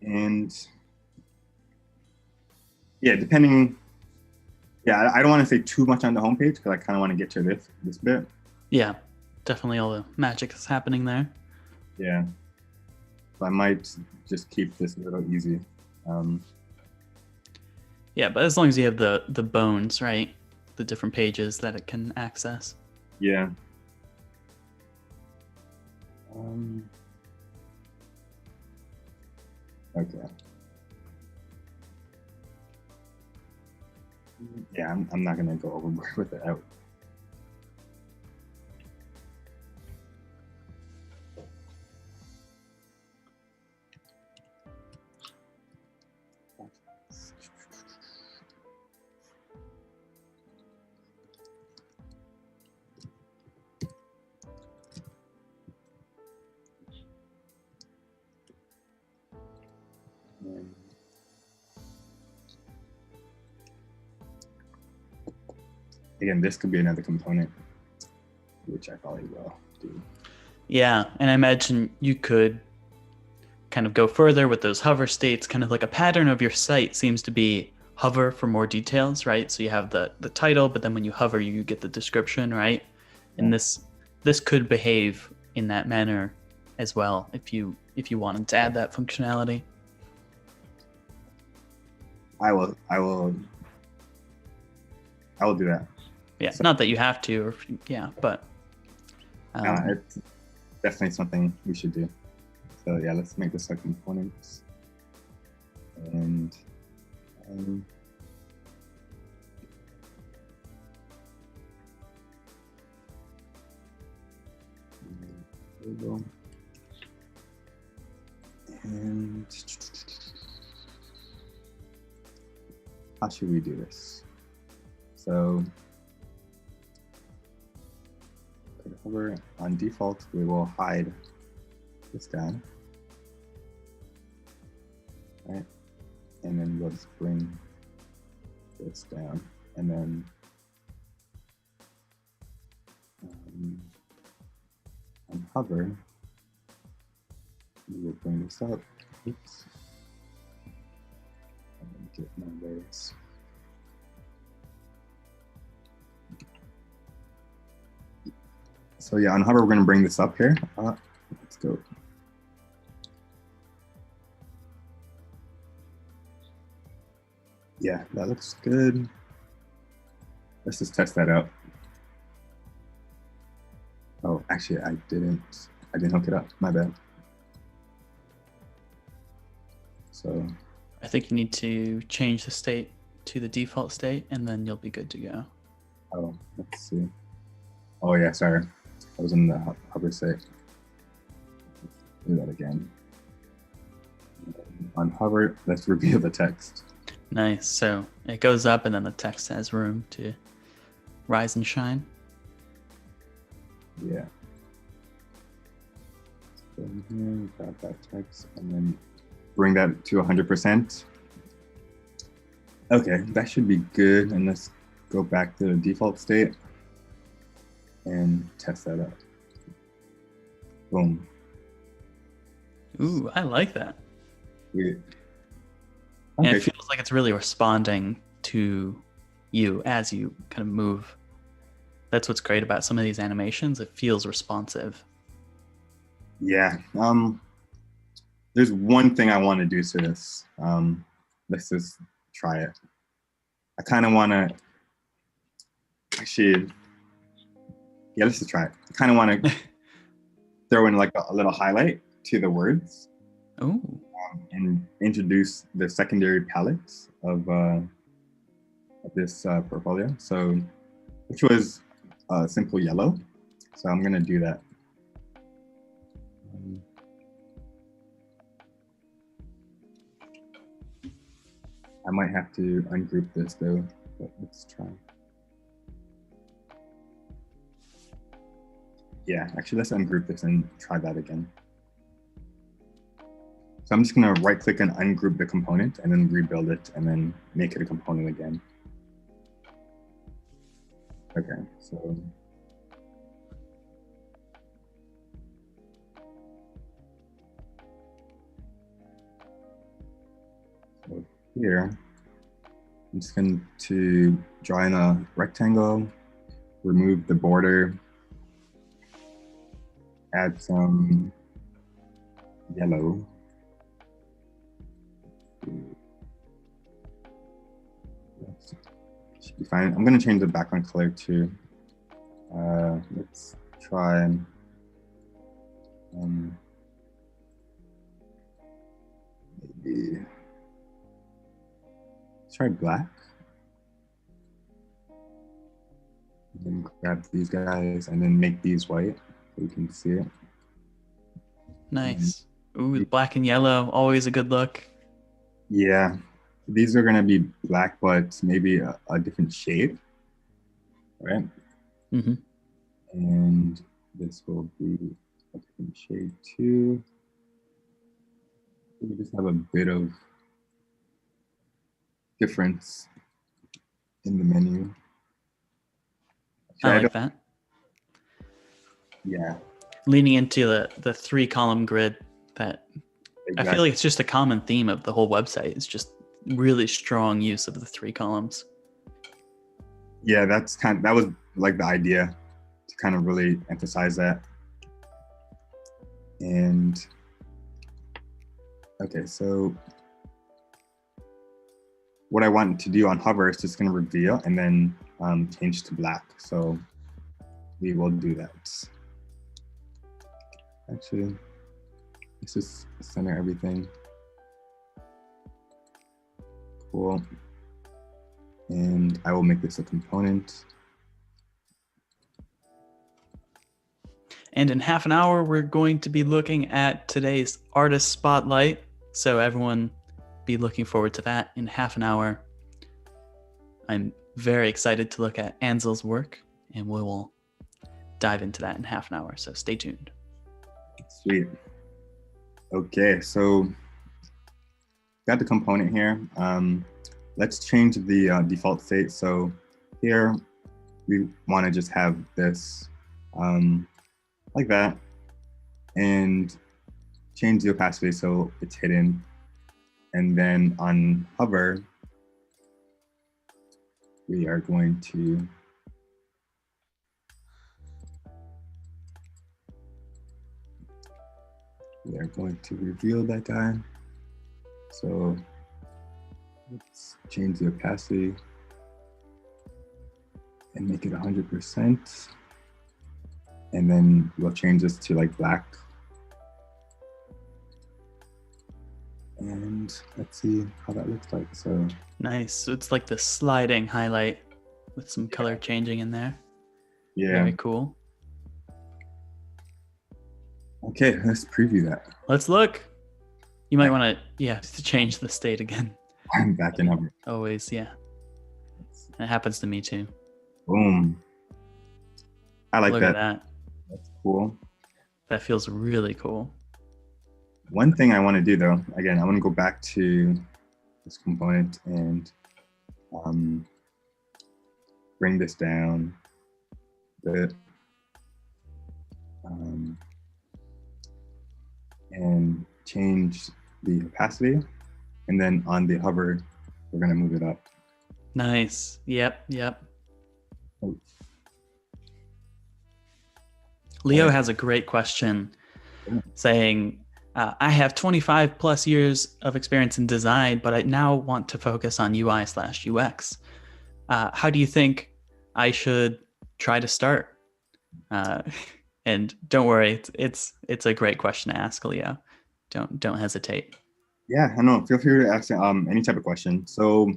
And yeah, depending. Yeah, I don't want to say too much on the homepage because I kind of want to get to this bit. Yeah, definitely all the magic is happening there. Yeah, so I might just keep this a little easy. Yeah, but as long as you have the bones, right? The different pages that it can access. Yeah. Okay. Yeah, I'm not gonna go overboard with it. Again, this could be another component, which I probably will do. Yeah, and I imagine you could kind of go further with those hover states. Kind of like a pattern of your site seems to be hover for more details, right? So you have the title, but then when you hover, you get the description, right? And this could behave in that manner as well if you wanted to add that functionality. I will do that. Yeah, so, not that you have to, or yeah, but it's definitely something we should do. So yeah, let's make this a component. And there we go. And how should we do this? So hover on default, we will hide this guy, right? And then we'll just bring this down, and then hover, we will bring this up. Oops. Get my layers. So yeah, on hover, we're going to bring this up here. Let's go. Yeah, that looks good. Let's just test that out. Oh, actually, I didn't hook it up. My bad. So I think you need to change the state to the default state, and then you'll be good to go. Oh, let's see. Oh yeah, sorry. I was in the hover state. Let's do that again. On hover, let's reveal the text. Nice. So it goes up, and then the text has room to rise and shine. Yeah. So here, grab that text, and then bring that to 100%. Okay, that should be good. And let's go back to the default state and test that out. Boom. Ooh, I like that. Yeah. And Okay. it feels like it's really responding to you as you kind of move. That's what's great about some of these animations. It feels responsive. Yeah. There's one thing I want to do to this. Let's just try it. I kind of want to actually, yeah, let's just try it. I kind of want to throw in like a little highlight to the words. Oh. And introduce the secondary palettes of this portfolio. So, which was simple yellow. So I'm gonna do that. I might have to ungroup this though, but let's try. Yeah, actually let's ungroup this and try that again. So I'm just gonna right click and ungroup the component and then rebuild it and then make it a component again. Okay, so. So here, I'm just going to draw in a rectangle, remove the border, add some yellow. Should be fine. I'm going to change the background color to, let's try, maybe, let's try black. And then grab these guys and then make these white so you can see it. Nice. Ooh, the black and yellow, always a good look. Yeah, these are going to be black, but maybe a different shade, right? Mm-hmm. And this will be a different shade too. We just have a bit of difference in the menu. I like that. Yeah. Leaning into the 3-column grid that Exactly. I feel like it's just a common theme of the whole website. It's just really strong use of the 3 columns. Yeah, that was like the idea, to kind of really emphasize that. And okay, so what I want to do on hover is just going to reveal and then change to black. So we will do that. Actually, let's just center everything. Cool. And I will make this a component. And in half an hour, we're going to be looking at today's artist spotlight. So everyone be looking forward to that in half an hour. I'm very excited to look at Ansel's work, and we will dive into that in half an hour. So stay tuned. Sweet. Okay, so got the component here. Let's change the default state. So here we want to just have this like that. and change the opacity so it's hidden. And then on hover, we are going to reveal that guy. So let's change the opacity and make it 100%. And then we'll change this to like black. And let's see how that looks like. So nice. So it's like the sliding highlight with some color changing in there. yeah. Very cool. Okay, let's preview that. Let's look. You might want to change the state again. I'm back in hover. Always, yeah. It happens to me too. Boom. I like Look that. at that. That's cool. That feels really cool. One thing I want to do though, again, I want to go back to this component and bring this down a bit. And change the opacity. And then on the hover, we're going to move it up. Nice. Yep. Oh. Leo has a great question saying, I have 25 plus years of experience in design, but I now want to focus on UI/UX. How do you think I should try to start? And don't worry, it's a great question to ask, Leo. Don't hesitate. Yeah, I know. Feel free to ask any type of question. So,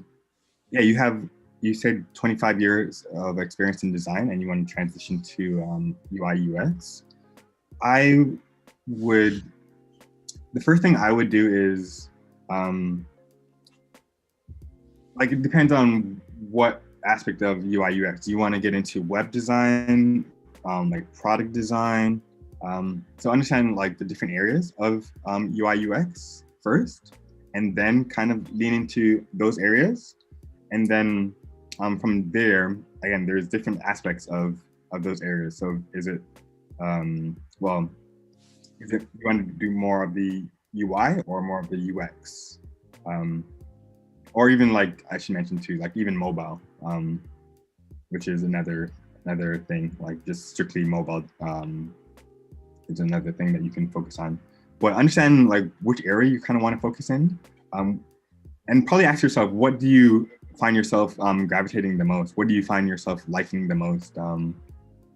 yeah, you said 25 years of experience in design, and you want to transition to UI/UX. The first thing I would do is, like, it depends on what aspect of UI/UX. Do you want to get into web design, like product design? So understand like the different areas of UI/UX first, and then kind of lean into those areas. And then from there, again, there's different aspects of those areas. So is it, you want to do more of the UI or more of the UX? Or even like I should mention too, like even mobile, which is another thing, like just strictly mobile is another thing that you can focus on. But understand like which area you kind of want to focus in, and probably ask yourself, what do you find yourself gravitating the most? What do you find yourself liking the most? Do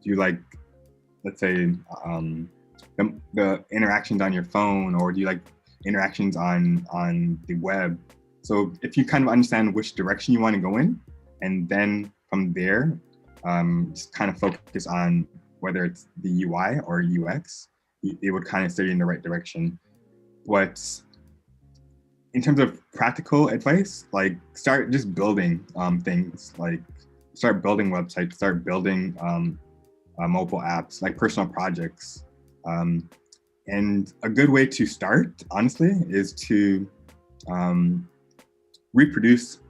you like, let's say, the interactions on your phone, or do you like interactions on the web? So if you kind of understand which direction you want to go in, and then from there, just kind of focus on whether it's the UI or UX, it would kind of steer you in the right direction. But in terms of practical advice, like start just building things, like start building websites, start building mobile apps, like personal projects. And a good way to start, honestly, is to reproduce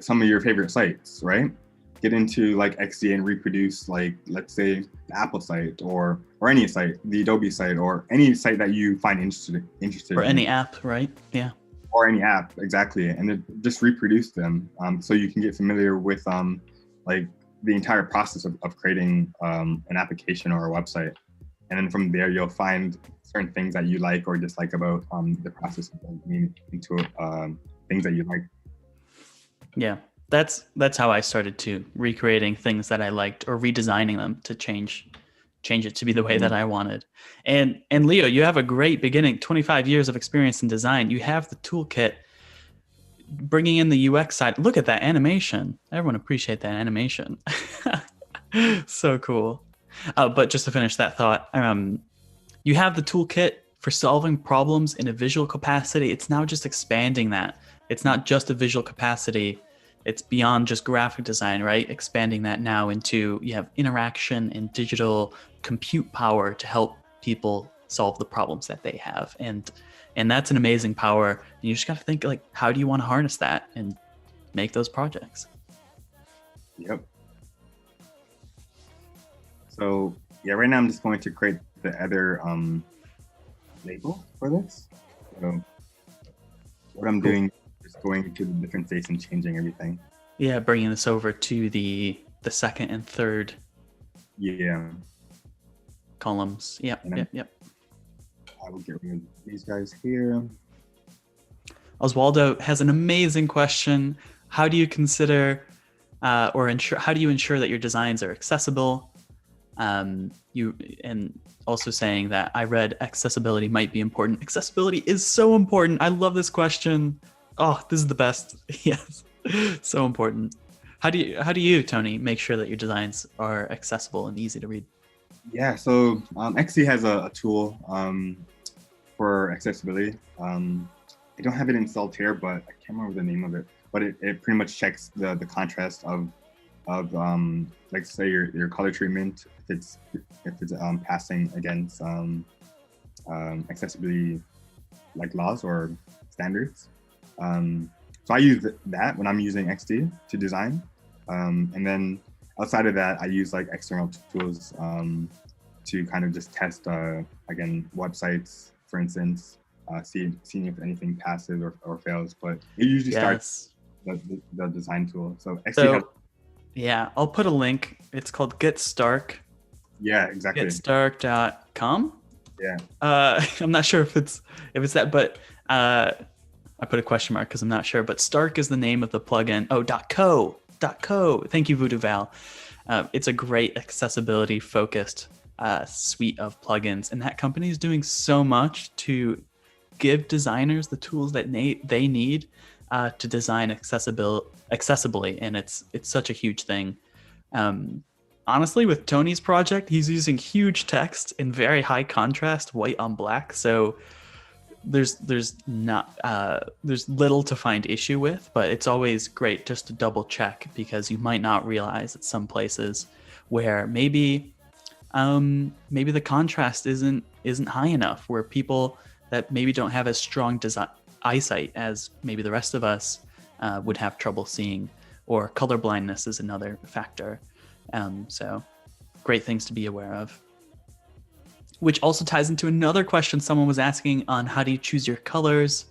some of your favorite sites, right? Get into like XD and reproduce, like, let's say the Apple site or any site, the Adobe site, or any site that you find interested Or in. any app, right? Yeah. Or any app, exactly. And just reproduce them so you can get familiar with like the entire process of creating an application or a website. And then from there, you'll find certain things that you like or dislike about the process of building into things that you like. Yeah, that's how I started too, recreating things that I liked or redesigning them to change it to be the way that I wanted. And Leo, you have a great beginning, 25 years of experience in design. You have the toolkit, bringing in the UX side. Look at that animation. Everyone appreciate that animation. So cool. But just to finish that thought, you have the toolkit for solving problems in a visual capacity. It's now just expanding that. It's not just a visual capacity. It's beyond just graphic design, right? Expanding that now into, you have interaction and digital compute power to help people solve the problems that they have. And that's an amazing power. And you just got to think, like, how do you want to harness that and make those projects? Yep. So yeah, right now I'm just going to create the other label for this. So what I'm Cool. doing is going to the different states and changing everything. Yeah, bringing this over to the second and third Yeah. columns. Yep, And yep. I will get rid of these guys here. Oswaldo has an amazing question. How do you consider how do you ensure that your designs are accessible? You and also saying that I read accessibility might be important. Accessibility is so important. I love this question. Oh, this is the best. Yes, so important. How do you, Tony, make sure that your designs are accessible and easy to read? Yeah, so XD has a tool for accessibility. I don't have it installed here, but I can't remember the name of it. But it pretty much checks the contrast of like say your color treatment if it's passing against accessibility like laws or standards. So I use that when I'm using XD to design, and then outside of that, I use like external tools to kind of just test again websites, for instance, seeing if anything passes or fails. But it usually starts the design tool. So XD has. Yeah, I'll put a link. It's called Get Stark. Yeah, exactly. Getstark.com. Yeah. I'm not sure if it's that, but I put a question mark because I'm not sure. But Stark is the name of the plugin. Oh, .co. Thank you, Voodoo Val. It's a great accessibility focused suite of plugins, and that company is doing so much to give designers the tools that they need to design accessibly, and it's such a huge thing. Honestly, with Tony's project, he's using huge text in very high contrast, white on black, so there's little to find issue with, but it's always great just to double check because you might not realize at some places where maybe the contrast isn't high enough, where people that maybe don't have as strong eyesight as maybe the rest of us would have trouble seeing, or color blindness is another factor. So great things to be aware of. Which also ties into another question someone was asking on how do you choose your colors,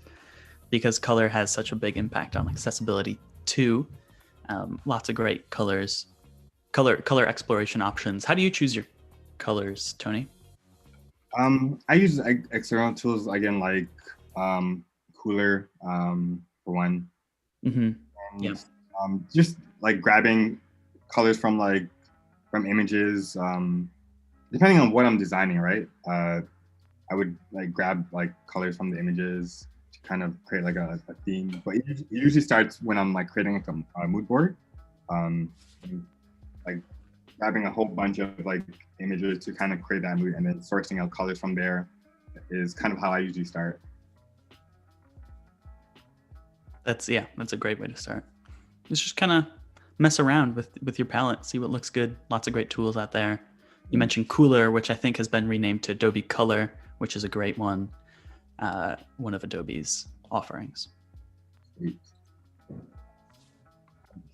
because color has such a big impact on accessibility too. Lots of great color exploration options. How do you choose your colors, Tony? I use external tools again, like Cooler for one. Mm-hmm. And, Yeah. just like grabbing colors from images. Depending on what I'm designing, right? I would like grab like colors from the images to kind of create like a theme. But it usually starts when I'm like creating like a mood board. Like grabbing a whole bunch of like images to kind of create that mood, and then sourcing out colors from there is kind of how I usually start. That's a great way to start. It's just kind of mess around with your palette, see what looks good. Lots of great tools out there. You mentioned Cooler, which I think has been renamed to Adobe Color, which is a great one of Adobe's offerings. Sweet.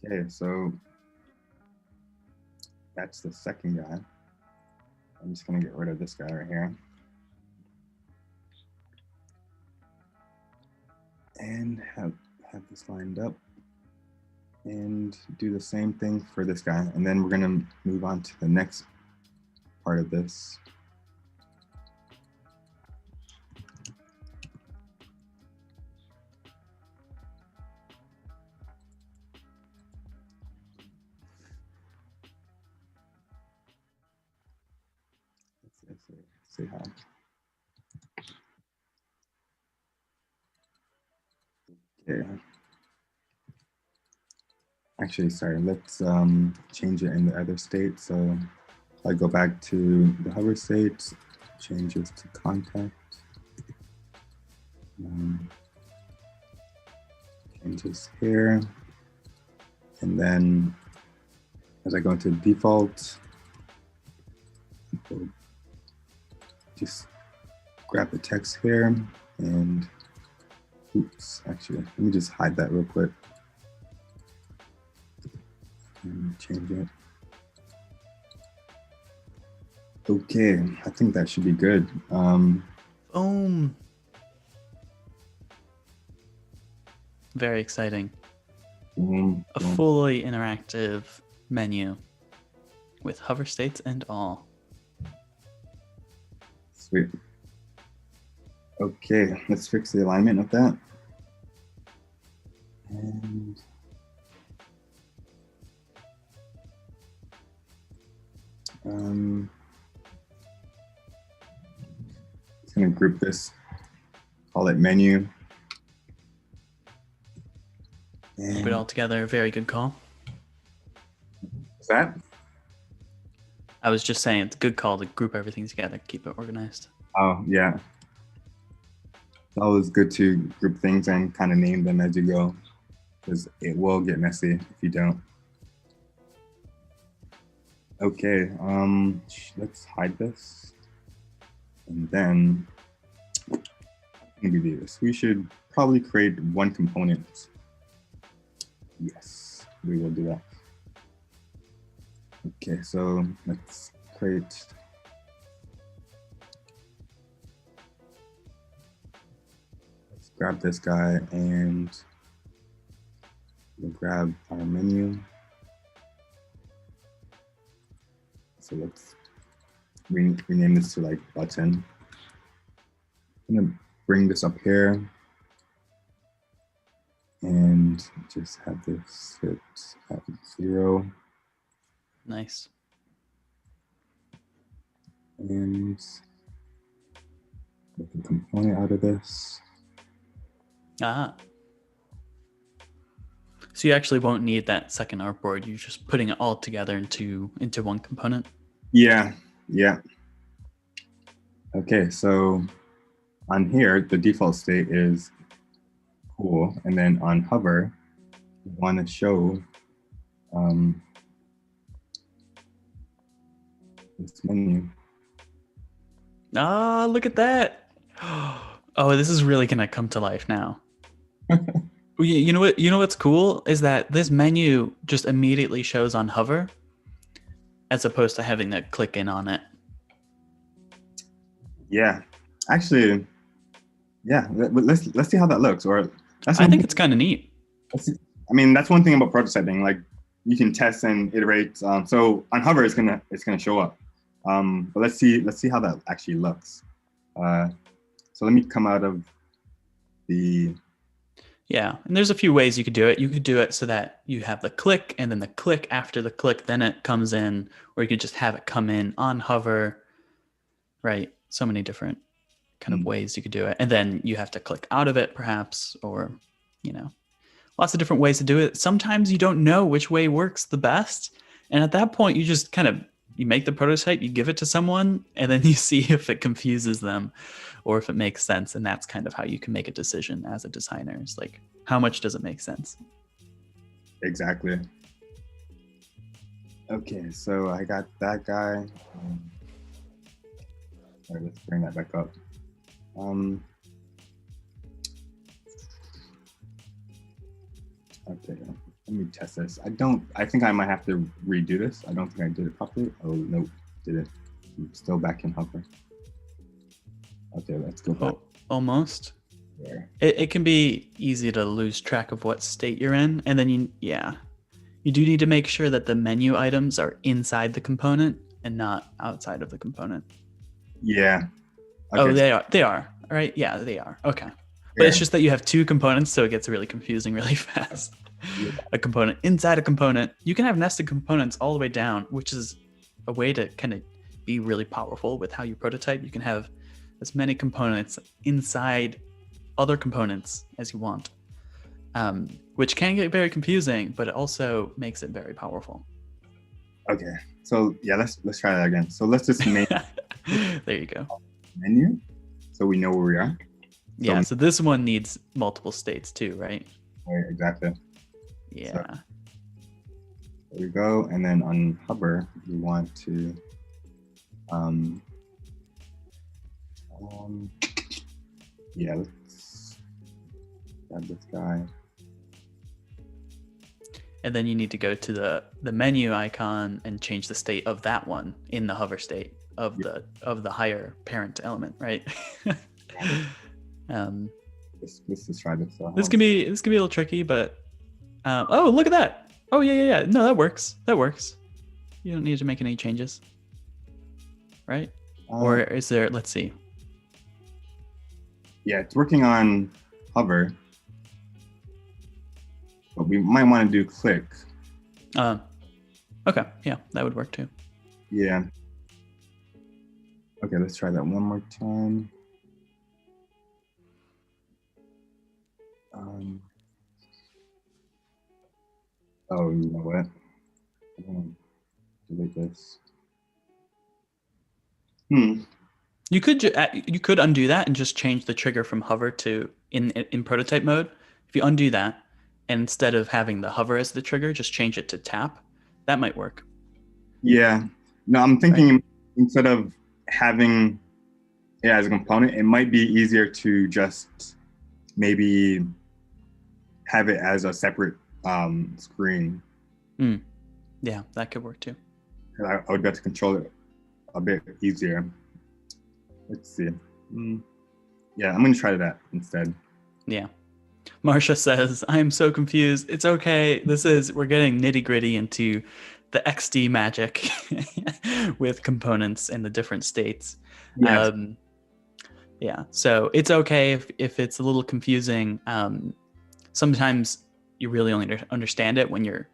Okay, so that's the second guy. I'm just gonna get rid of this guy right here. And have this lined up and do the same thing for this guy. And then we're gonna move on to the next part of this. Let's see how. Okay. Actually, sorry, let's change it in the other state. So I go back to the hover state, changes to contact, changes here. And then as I go into default, just grab the text here and oops, actually, let me just hide that real quick. And change it. Okay, I think that should be good. Boom. Very exciting. Boom, A boom. fully interactive menu with hover states and all. Sweet. Okay, let's fix the alignment of that. And just gonna group this, call it menu. Group it all together. Very good call. What's that? I was just saying it's a good call to group everything together, keep it organized. Oh, yeah. It's always good to group things and kind of name them as you go, because it will get messy if you don't. Okay, let's hide this. And then maybe do this. We should probably create one component. Yes, we will do that. Okay, so let's create. Let's grab this guy and we'll grab our menu. So let's rename this to like button. I'm gonna bring this up here and just have this hit at 0. Nice. And make a component out of this. Ah. So you actually won't need that second artboard. You're just putting it all together into one component. Yeah, yeah. Okay, so on here, the default state is cool. And then on hover, we want to show this menu. Ah, look at that. Oh, this is really going to come to life now. You know what? You know what's cool is that this menu just immediately shows on hover, as opposed to having to click in on it. Yeah, actually, yeah. Let's see how that looks. Or I think it's kind of neat. I mean, that's one thing about prototyping. Like you can test and iterate. So on hover, it's gonna show up. But let's see how that actually looks. So let me come out of the. Yeah, and there's a few ways you could do it. You could do it so that you have the click and then the click after the click, then it comes in, or you could just have it come in on hover, right? So many different kind of ways you could do it. And then you have to click out of it perhaps, or, lots of different ways to do it. Sometimes you don't know which way works the best. And at that point, you just kind of, you make the prototype, you give it to someone, and then you see if it confuses them or if it makes sense. And that's kind of how you can make a decision as a designer. It's like, how much does it make sense? Exactly. Okay, so I got that guy. All right, let's bring that back up. Okay, let me test this. I think I might have to redo this. I don't think I did it properly. Oh, nope, did it. I'm still back in hover. Okay, let's go back. Almost. There. It can be easy to lose track of what state you're in. And then you do need to make sure that the menu items are inside the component and not outside of the component. Yeah. Okay. Oh, they are. All right. Yeah, they are. Okay. But it's just that you have two components, so it gets really confusing really fast. Yeah. A component inside a component. You can have nested components all the way down, which is a way to kind of be really powerful with how you prototype. You can have as many components inside other components as you want, which can get very confusing, but it also makes it very powerful. Okay. So yeah, let's try that again. So let's just make there you go. Menu, so we know where we are. Yeah, so this one needs multiple states too, right? Right, exactly. Yeah. So, there we go. And then on hover, we want to yeah, let's grab this guy. And then you need to go to the menu icon and change the state of that one in the hover state of the higher parent element, right? um, Let's just try this. this can be a little tricky, but oh, look at that. Oh yeah. No, that works. That works. You don't need to make any changes, right? Or is there? Let's see. Yeah, it's working on hover, but we might want to do click. Okay, yeah, that would work too. Yeah. Okay, let's try that one more time. Oh, you know what? Delete this. You could undo that and just change the trigger from hover to in prototype mode. If you undo that, and instead of having the hover as the trigger, just change it to tap. That might work. Yeah. No, I'm thinking instead of having it as a component, it might be easier to just maybe have it as a separate screen. Yeah, that could work too. I would be able to control it a bit easier. Let's see. Yeah, I'm going to try that instead. Yeah. Marsha says, I am so confused. It's okay. We're getting nitty gritty into the XD magic with components in the different states. Yes. Yeah. So it's okay if it's a little confusing. Sometimes you really only understand it when you're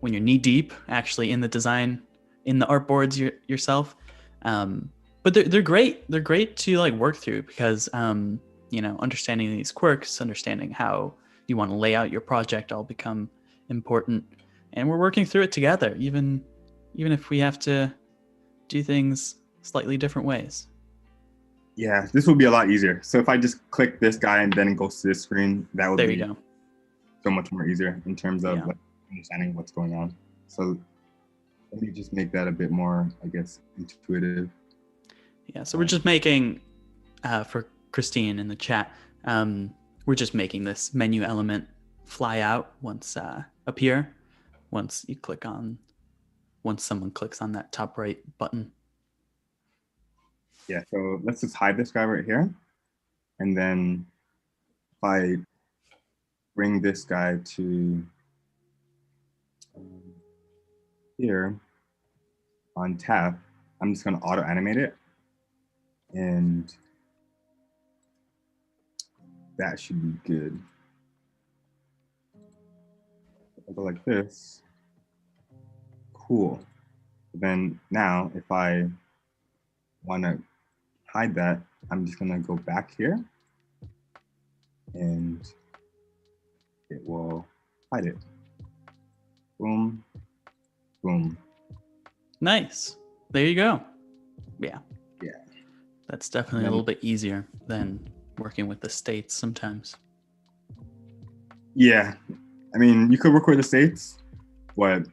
knee deep actually in the design, in the artboards yourself. But they're great. They're great to like work through because understanding these quirks, understanding how you want to lay out your project all become important. And we're working through it together, even if we have to do things slightly different ways. Yeah, this will be a lot easier. So if I just click this guy and then it goes to this screen, that would be so much more easier in terms of like understanding what's going on. So let me just make that a bit more, I guess, intuitive. Yeah, so we're just making, for Christine in the chat, we're just making this menu element fly out once appear, once someone clicks on that top right button. Yeah, so let's just hide this guy right here. And then if I bring this guy to here on tab, I'm just going to auto-animate it. And that should be good. If I go like this, cool. Then now, if I want to hide that, I'm just going to go back here and it will hide it. Boom, boom. Nice. There you go. Yeah. Yeah. That's definitely a little bit easier than working with the states sometimes. Yeah. I mean, you could work with the states, but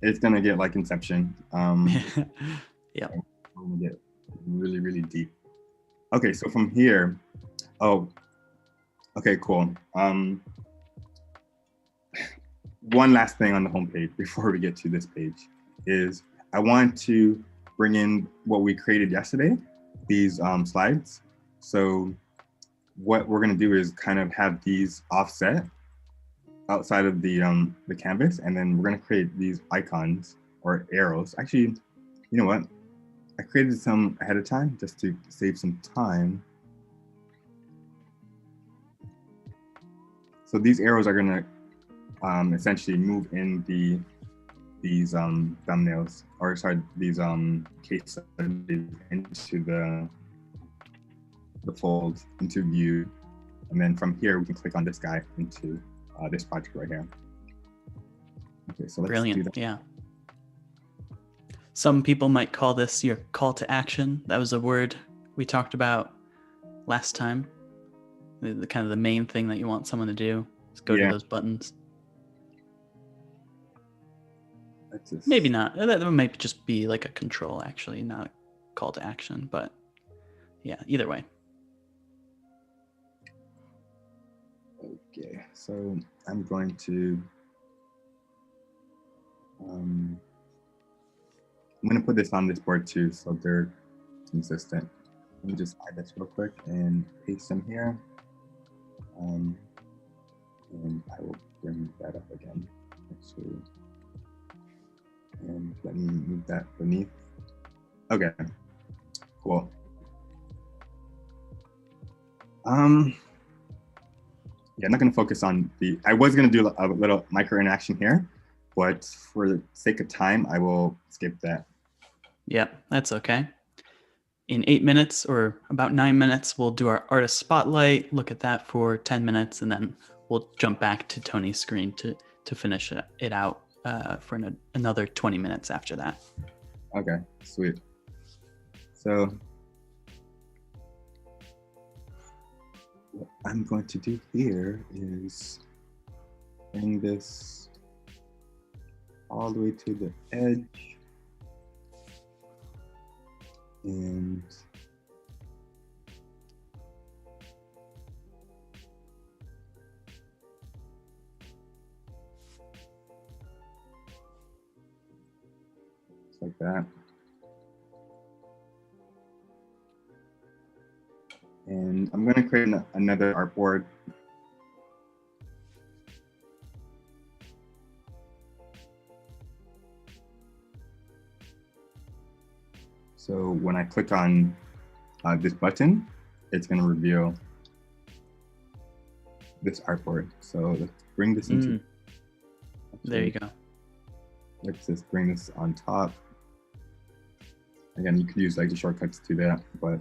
it's going to get like Inception. Yeah. We're going to get really, really deep. Okay, so from here, okay, cool. One last thing on the homepage before we get to this page is I want to bring in what we created yesterday, these slides. So what we're going to do is kind of have these offset outside of the canvas, and then we're going to create these icons or arrows. Actually, you know what? I created some ahead of time just to save some time. So these arrows are going to essentially move in these thumbnails, or sorry, these case studies into the fold, into view, and then from here we can click on this guy into this project right here. Okay, so let's do that. Yeah. Some people might call this your call to action. That was a word we talked about last time. The kind of the main thing that you want someone to do is go to those buttons. Maybe not. That might just be like a control, actually, not a call to action. But yeah, either way. Okay, so I'm going to I'm going to put this on this board too, so they're consistent. Let me just hide this real quick and paste them here. And I will bring that up again, actually. And let me move that beneath. Okay, cool. Yeah, I'm not gonna focus on I was gonna do a little micro interaction here, but for the sake of time, I will skip that. Yep, that's okay. In 8 minutes or about 9 minutes, we'll do our artist spotlight, look at that for 10 minutes, and then we'll jump back to Tony's screen to finish it out for another 20 minutes after that. Okay, sweet. So what I'm going to do here is bring this all the way to the edge. And just like that. And I'm going to create another artboard. So when I click on this button, it's going to reveal this artboard. So let's bring this into. There you go. Let's just bring this on top. Again, you could use like the shortcuts to that, but.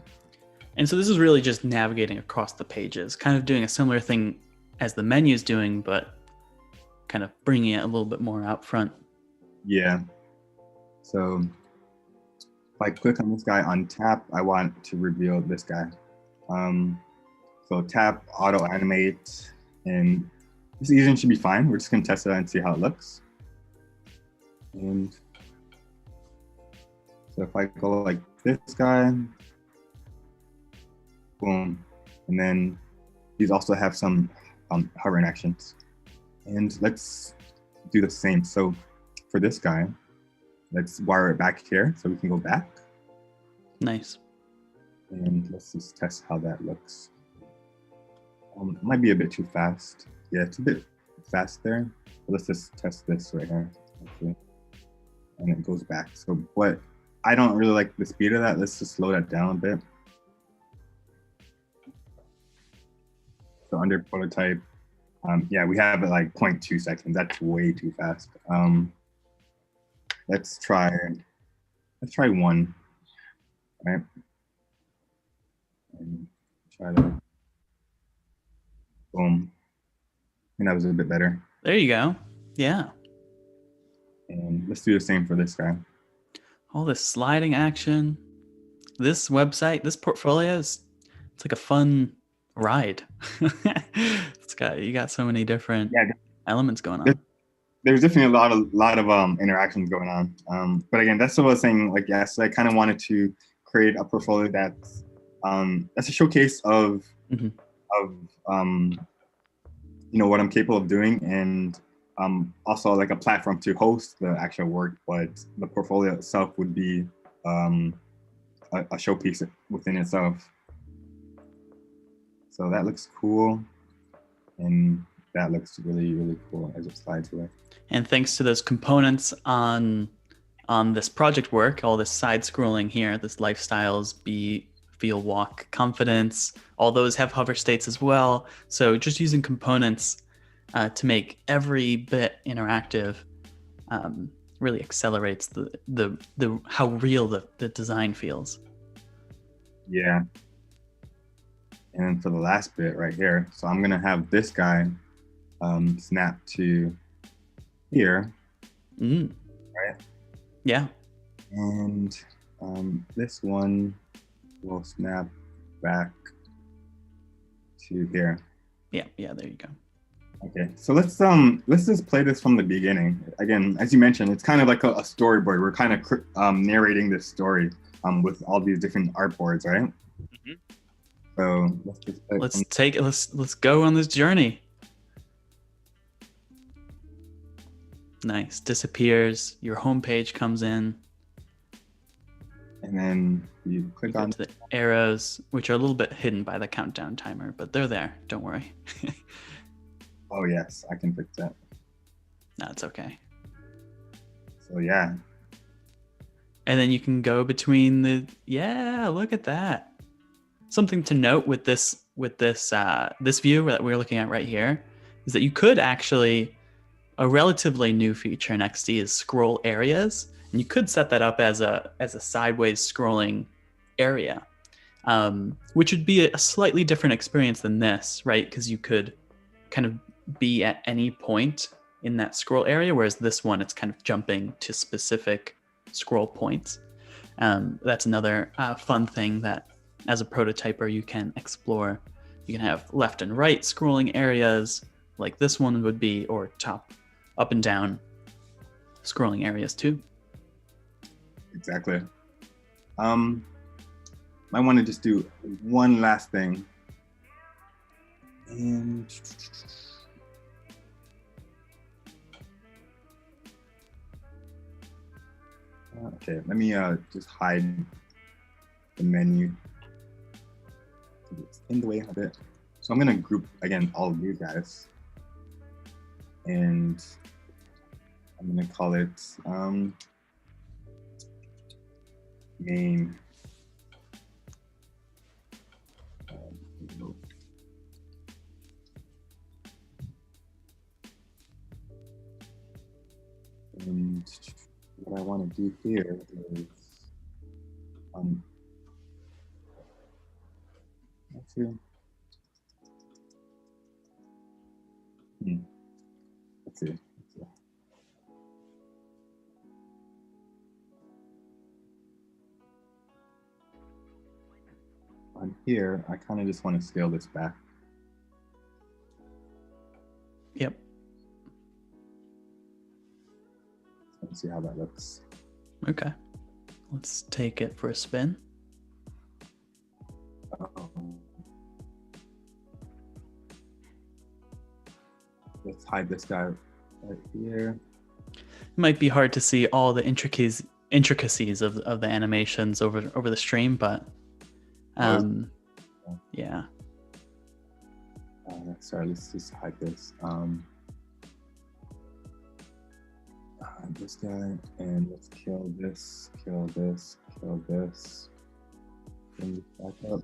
And so this is really just navigating across the pages, kind of doing a similar thing as the menu's doing, but kind of bringing it a little bit more out front. Yeah. So if I click on this guy on tap, I want to reveal this guy. So tap auto-animate, and this agent should be fine. We're just gonna test it out and see how it looks. And so if I go like this guy, boom, and then these also have some hovering actions. And let's do the same. So for this guy, let's wire it back here so we can go back. Nice. And let's just test how that looks. It might be a bit too fast. Yeah, it's a bit fast there. But let's just test this right here. Okay. And it goes back. So, but I don't really like the speed of that. Let's just slow that down a bit. So under prototype, yeah, we have it like 0.2 seconds. That's way too fast. Let's try 1, right? And try to, boom. And that was a bit better. There you go. Yeah. And let's do the same for this guy. All this sliding action. This website, this portfolio it's like a fun ride. You got so many different elements going on. There's definitely a lot of interactions going on. But again, that's what I was saying. Like, yes, I kind of wanted to create a portfolio that's a showcase of you know, what I'm capable of doing, and also like a platform to host the actual work. But the portfolio itself would be a showpiece within itself. So that looks cool, and that looks really, really cool as it slides away. And thanks to those components on this project work, all this side scrolling here, this lifestyles, be, feel, walk, confidence, all those have hover states as well. So just using components to make every bit interactive really accelerates the how real the design feels. Yeah. And then for the last bit right here, so I'm gonna have this guy snap to here, right? Yeah. And this one will snap back to here. Yeah, there you go. Okay, so let's just play this from the beginning. Again, as you mentioned, it's kind of like a storyboard. We're kind of narrating this story with all these different artboards, right? So let's go on this journey. Nice. Disappears. Your homepage comes in. And And then you click go on to the arrows, which are a little bit hidden by the countdown timer, but they're there. Don't worry. Oh yes, I can fix that. No, it's okay. So yeah. And then you can go between look at that. Something to note with this view that we're looking at right here is that you could actually, a relatively new feature in XD is scroll areas, and you could set that up as a sideways scrolling area, which would be a slightly different experience than this, right? Because you could kind of be at any point in that scroll area, whereas this one, it's kind of jumping to specific scroll points. That's another fun thing that as a prototyper you can explore. You can have left and right scrolling areas like this one would be, or top, up and down scrolling areas too. Exactly. I want to just do one last thing. And okay, let me just hide the menu. It's in the way a bit. So I'm gonna group again all of you guys, and I'm gonna call it main. And what I want to do here is actually, let's see. On here, I kind of just want to scale this back. Yep. Let's see how that looks. Okay. Let's take it for a spin. Let's hide this guy right here. It might be hard to see all the intricacies of the animations over the stream, but yeah. Sorry, let's just hide this. This guy, and let's kill this, kill this, kill this. Bring this back up,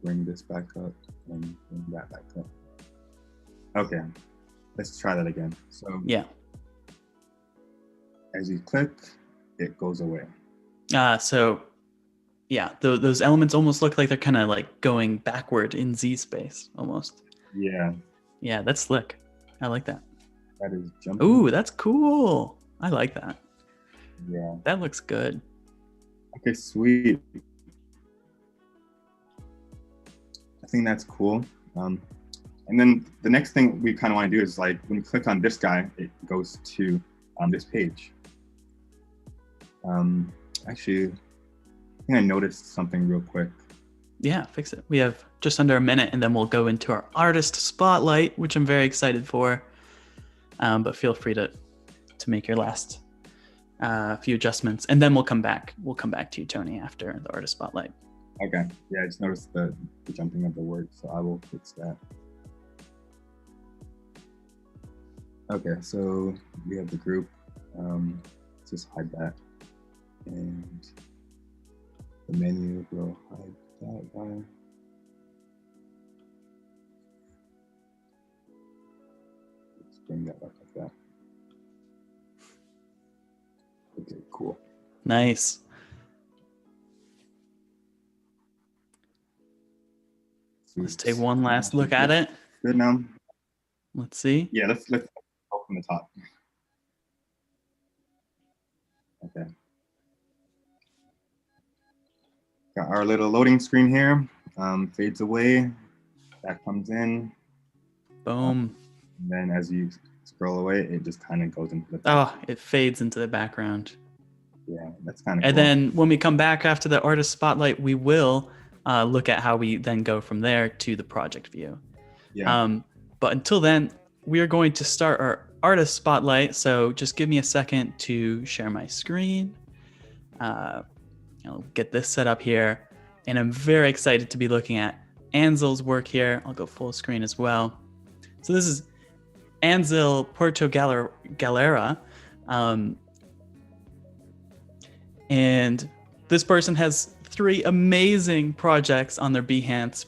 bring this back up, and bring that back up. Okay, let's try that again. So yeah, as you click, it goes away. So yeah, those elements almost look like they're kind of like going backward in Z space almost. Yeah. Yeah, that's slick. I like that. That is jumping. Ooh, that's cool. I like that. Yeah. That looks good. Okay, sweet. I think that's cool. And then the next thing we kind of want to do is like when you click on this guy, it goes to this page. Actually, I think I noticed something real quick. Yeah, fix it. We have just under a minute, and then we'll go into our artist spotlight, which I'm very excited for. But feel free to make your last few adjustments, and then we'll come back. We'll come back to you, Tony, after the artist spotlight. Okay. Yeah, I just noticed the jumping of the word, so I will fix that. Okay, so we have the group. Let's just hide that, and the menu will hide that guy. Let's bring that back like that. Okay, cool. Nice. Let's take one last look at it. Good now. Let's see. Yeah, let's go from the top. Okay. Got our little loading screen here. Fades away. That comes in. Boom. And then as you scroll away, it just kind of goes into the Oh, it fades into the background. Yeah, that's kind of And cool. then when we come back after the artist spotlight, we will look at how we then go from there to the project view. Yeah. But until then, we are going to start our artist spotlight. So just give me a second to share my screen. I'll get this set up here, and I'm very excited to be looking at Ansel's work here. I'll go full screen as well. So this is Ansel Porto Galera, and this person has 3 amazing projects on their Behance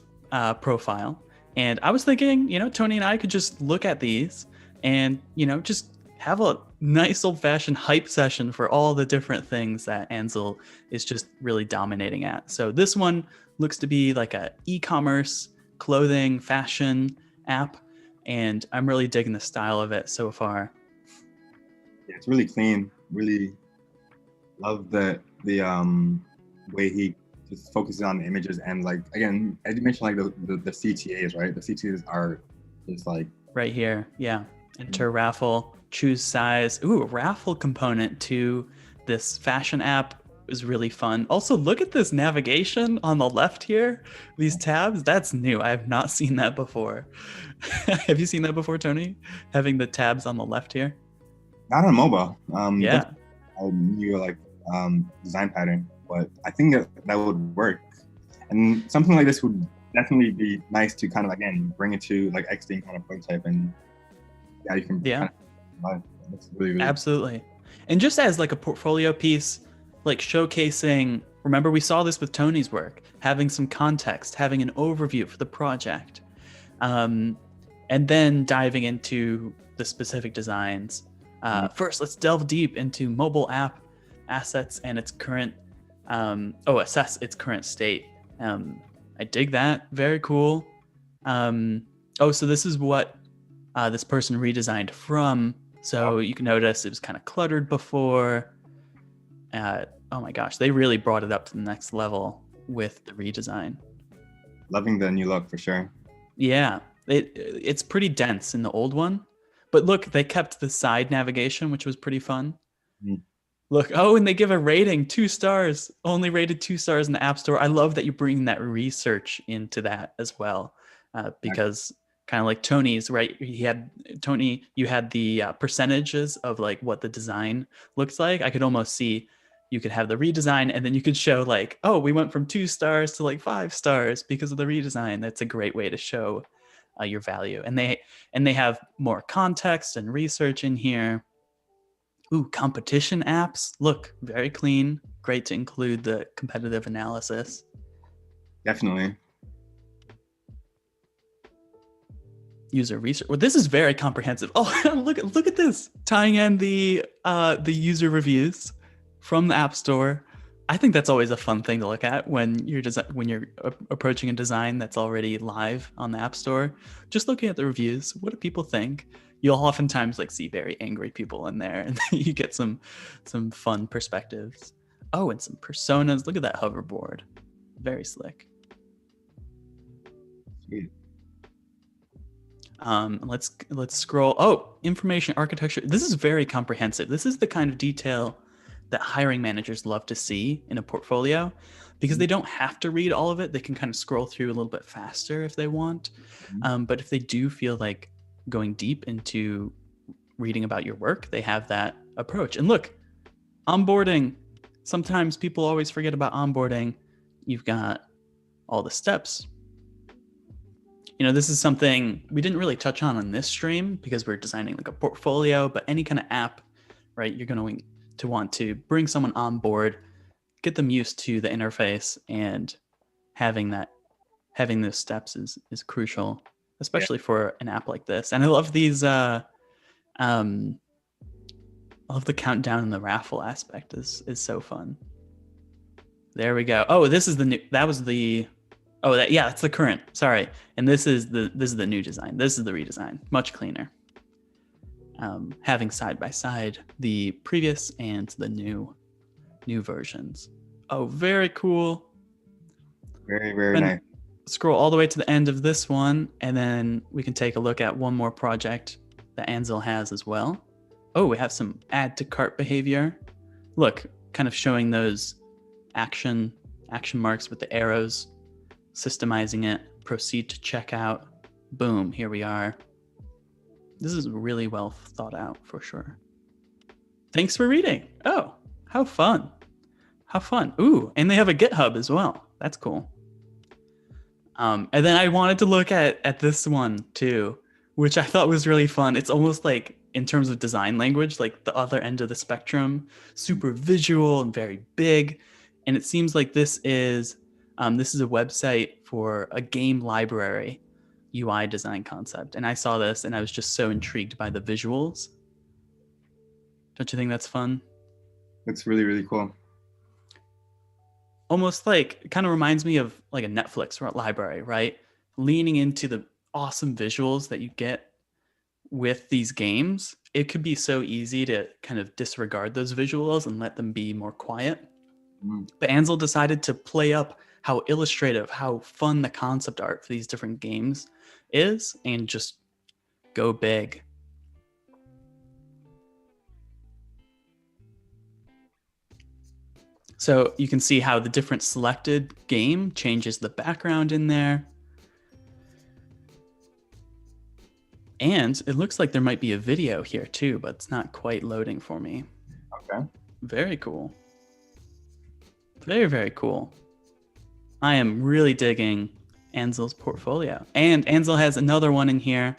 profile. And I was thinking, Tony and I could just look at these and, just have a nice old-fashioned hype session for all the different things that Ansel is just really dominating at. So this one looks to be like a e-commerce, clothing, fashion app, and I'm really digging the style of it so far. Yeah, it's really clean. Really love the way he just focuses on the images, and like, again, as you mentioned, like the CTAs, right? The CTAs are just like right here. Yeah. Enter raffle, choose size. Ooh, a raffle component to this fashion app is really fun. Also, look at this navigation on the left here. These tabs, that's new. I have not seen that before. Have you seen that before, Tony? Having the tabs on the left here? not on mobile. Yeah. A new like design pattern, but I think that would work. And something like this would definitely be nice to kind of, again, bring it to like XD kind of prototype, and you can kind of, that's really Absolutely. And just as like a portfolio piece, like showcasing, remember we saw this with Tony's work, having some context, having an overview for the project, and then diving into the specific designs. First, let's delve deep into mobile app assets and its current, assess its current state. I dig that. Very cool. So this is what this person redesigned from. So you can notice it was kind of cluttered before. Oh my gosh, they really brought it up to the next level with the redesign. Loving the new look for sure. Yeah, it's pretty dense in the old one. But look, they kept the side navigation, which was pretty fun. Look, and they give a rating, 2 stars, only rated 2 stars in the App Store. I love that you bring that research into that as well, because kind of like Tony's, right? You had the percentages of like what the design looks like. I could almost see you could have the redesign, and then you could show like, we went from 2 stars to like 5 stars because of the redesign. That's a great way to show your value. And they have more context and research in here. Ooh, competition apps. Look, very clean. Great to include the competitive analysis. Definitely. User research. Well, this is very comprehensive. Oh, look at this. Tying in the user reviews from the App Store. I think that's always a fun thing to look at when you're approaching a design that's already live on the App Store. Just looking at the reviews, what do people think? You'll oftentimes like see very angry people in there, and you get some fun perspectives. Oh, and some personas. Look at that hoverboard. Very slick. Sweet. Let's scroll. Information architecture. This is very comprehensive. This is the kind of detail that hiring managers love to see in a portfolio, because they don't have to read all of it. They can kind of scroll through a little bit faster if they want. But if they do feel like going deep into reading about your work, they have that approach. And look, onboarding. Sometimes people always forget about onboarding. You've got all the steps. This is something we didn't really touch on this stream because we're designing like a portfolio, but any kind of app, right? You're going to want to bring someone on board, get them used to the interface, and having those steps is crucial, especially for an app like this. And I love these I love the countdown and the raffle aspect is so fun. There we go. This is the new, that was the that's the current. Sorry. And this is the new design. This is the redesign. Much cleaner. Having side by side the previous and the new versions. Oh, very cool. Very, very nice. Scroll all the way to the end of this one, and then we can take a look at one more project that Ansel has as well. We have some add to cart behavior. Look, kind of showing those action marks with the arrows, systemizing it, proceed to checkout. Boom, here we are. This is really well thought out for sure. Thanks for reading. Oh, how fun. How fun. Ooh, and they have a GitHub as well. That's cool. And then I wanted to look at this one too, which I thought was really fun. It's almost like in terms of design language, like the other end of the spectrum, super visual and very big. And it seems like this is a website for a game library UI design concept. And I saw this and I was just so intrigued by the visuals. Don't you think that's fun? It's really, really cool. Almost like, it kind of reminds me of like a Netflix library, right? Leaning into the awesome visuals that you get with these games. It could be so easy to kind of disregard those visuals and let them be more quiet. But Ansel decided to play up how illustrative, how fun the concept art for these different games is, and just go big. So you can see how the different selected game changes the background in there. And it looks like there might be a video here too, but it's not quite loading for me. Okay. Very cool. Very, very cool. I am really digging Ansel's portfolio. And Ansel has another one in here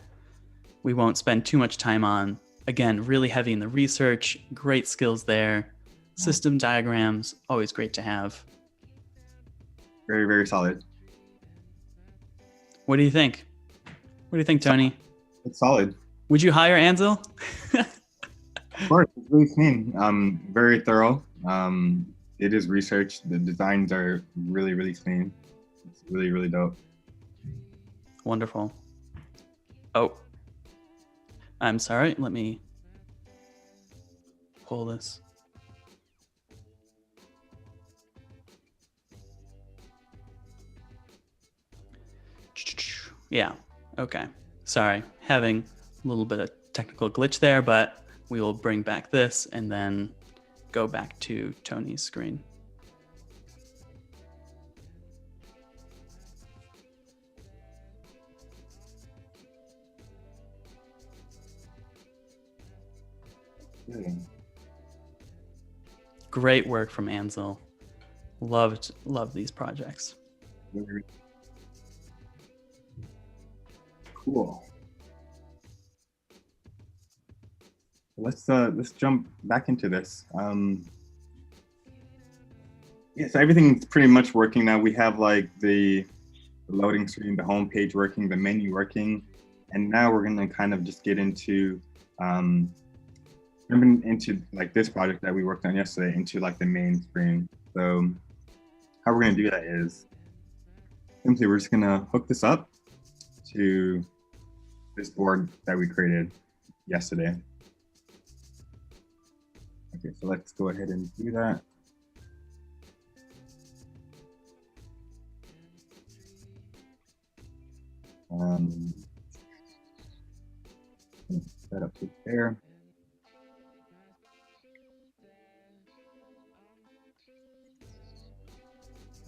we won't spend too much time on. Again, really heavy in the research, great skills there. System diagrams, always great to have. Very, very solid. What do you think? What do you think, Tony? It's solid. Would you hire Ansel? Of course, it's really clean. Very thorough. It is research. The designs are really, really clean. It's really, really dope. Wonderful. Oh, I'm sorry. Let me pull this. Yeah. Okay. Sorry. Having a little bit of technical glitch there, but we will bring back this and then go back to Tony's screen. Great work from Ansel. Loved these projects. Cool. Let's jump back into this. Yeah, so everything's pretty much working now. We have like the loading screen, the home page working, the menu working, and now we're gonna kind of just get into jumping into like this project that we worked on yesterday into like the main screen. So how we're gonna do that is simply we're just gonna hook this up to this board that we created yesterday. Okay, so let's go ahead and do that. Set up to there.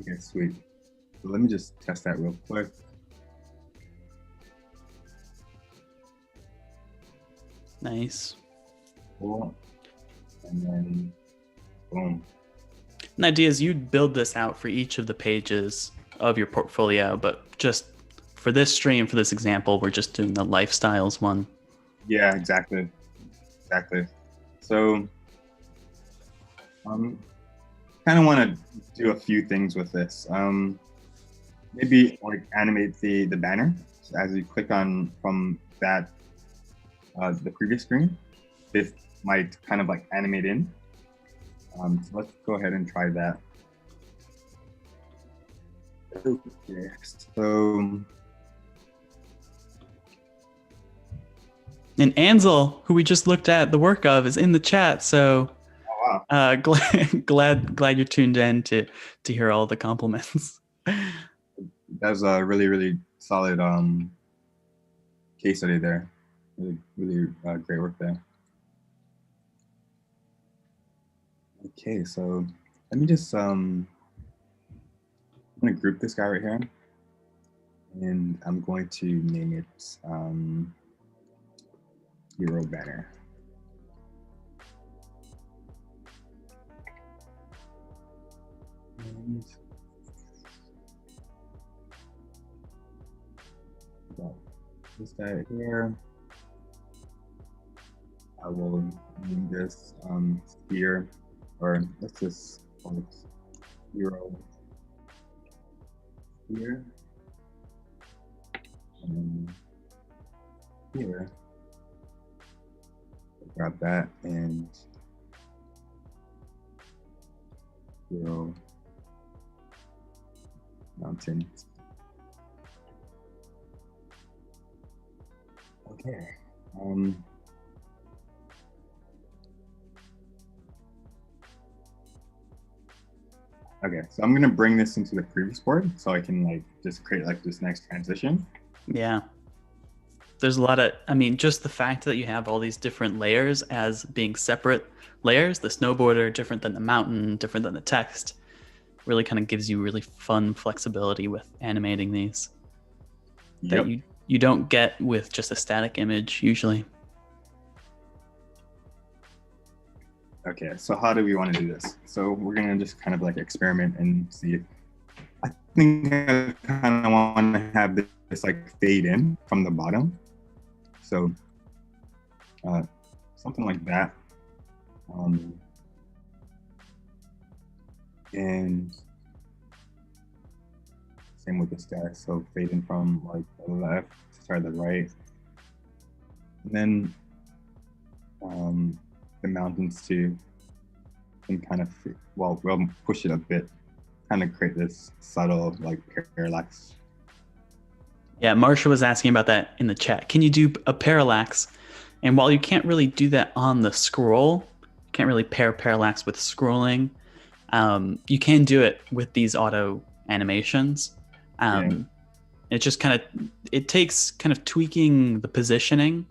Okay, sweet. So let me just test that real quick. Nice. Cool. And then, boom. An idea is you'd build this out for each of the pages of your portfolio, but just for this stream, for this example, we're just doing the lifestyles one. Yeah, exactly. Exactly. So, kind of want to do a few things with this. Maybe like animate the banner. So as you click on from that the previous screen, this might kind of like animate in. So let's go ahead and try that. Okay, so. And Ansel, who we just looked at the work of, is in the chat. So Oh, wow. glad you're tuned in to hear all the compliments. That was a really, really solid case study there. Really great work there. Okay, so let me just I'm gonna group this guy right here, and I'm going to name it Hero Banner. this guy here. I will name this sphere, or let's just call it zero here. And here, grab that and zero mountain. Okay. Okay, so I'm gonna bring this into the previous board so I can like just create like this next transition. Yeah. There's a lot of, I mean, just the fact that you have all these different layers as being separate layers, the snowboarder different than the mountain, different than the text, really kind of gives you really fun flexibility with animating these that you don't get with just a static image usually. Okay, so how do we want to do this? So we're gonna just kind of like experiment and see. I think I kind of want to have this like fade in from the bottom. So something like that. And same with this guy. So fade in from like the left to the right. And then the mountains too, and kind of, well, we'll push it a bit, kind of create this subtle like parallax. Yeah, Marsha was asking about that in the chat. Can you do a parallax? And while you can't really do that on the scroll, you can't really pair parallax with scrolling, you can do it with these auto animations. It just kind of, it takes kind of tweaking the positioning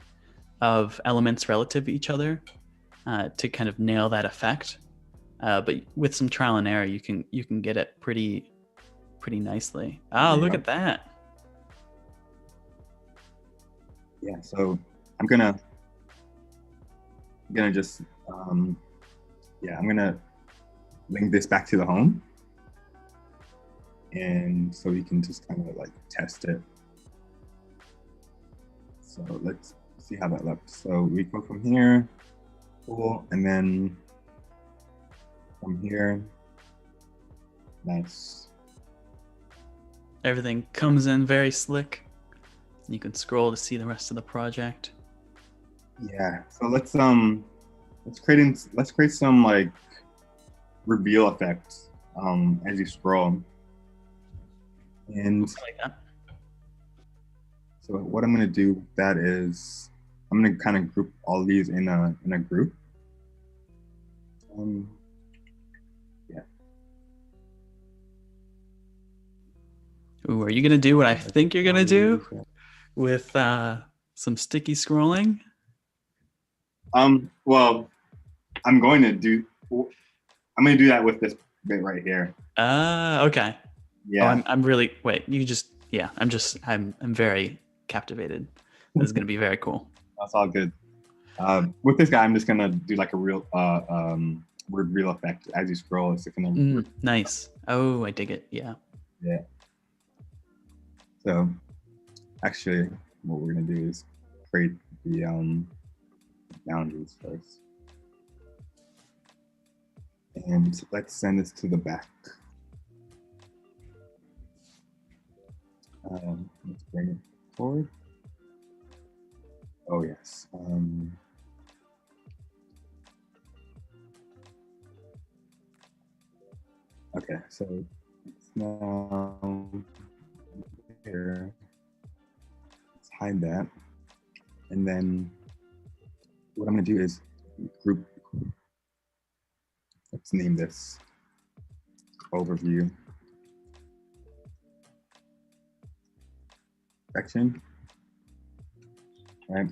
of elements relative to each other to kind of nail that effect. But with some trial and error, you can get it pretty nicely. Look at that. Yeah, so I'm gonna just I'm gonna link this back to the home, and so we can just kind of like test it. So let's see how that looks. So we go from here, cool, and then from here, nice. Everything comes in very slick. You can scroll to see the rest of the project. Yeah. So let's create some like reveal effects as you scroll. And Like that. So what I'm gonna do with that is I'm gonna kind of group all these in a group. Yeah. Ooh, are you gonna do what I think you're gonna do with some sticky scrolling? Well, I'm going to do that with this bit right here. Okay. Yeah. Oh, I'm really, wait, I'm very captivated. This is gonna be very cool. That's all good. With this guy, I'm just gonna do like a real word real effect as you scroll. It's gonna nice. Oh, I dig it. Yeah. Yeah. So actually, what we're gonna do is create the boundaries first, and let's send this to the back. Let's bring it forward. Oh yes. Okay, so it's now here. Let's hide that, and then what I'm gonna do is group. Let's name this overview section, right?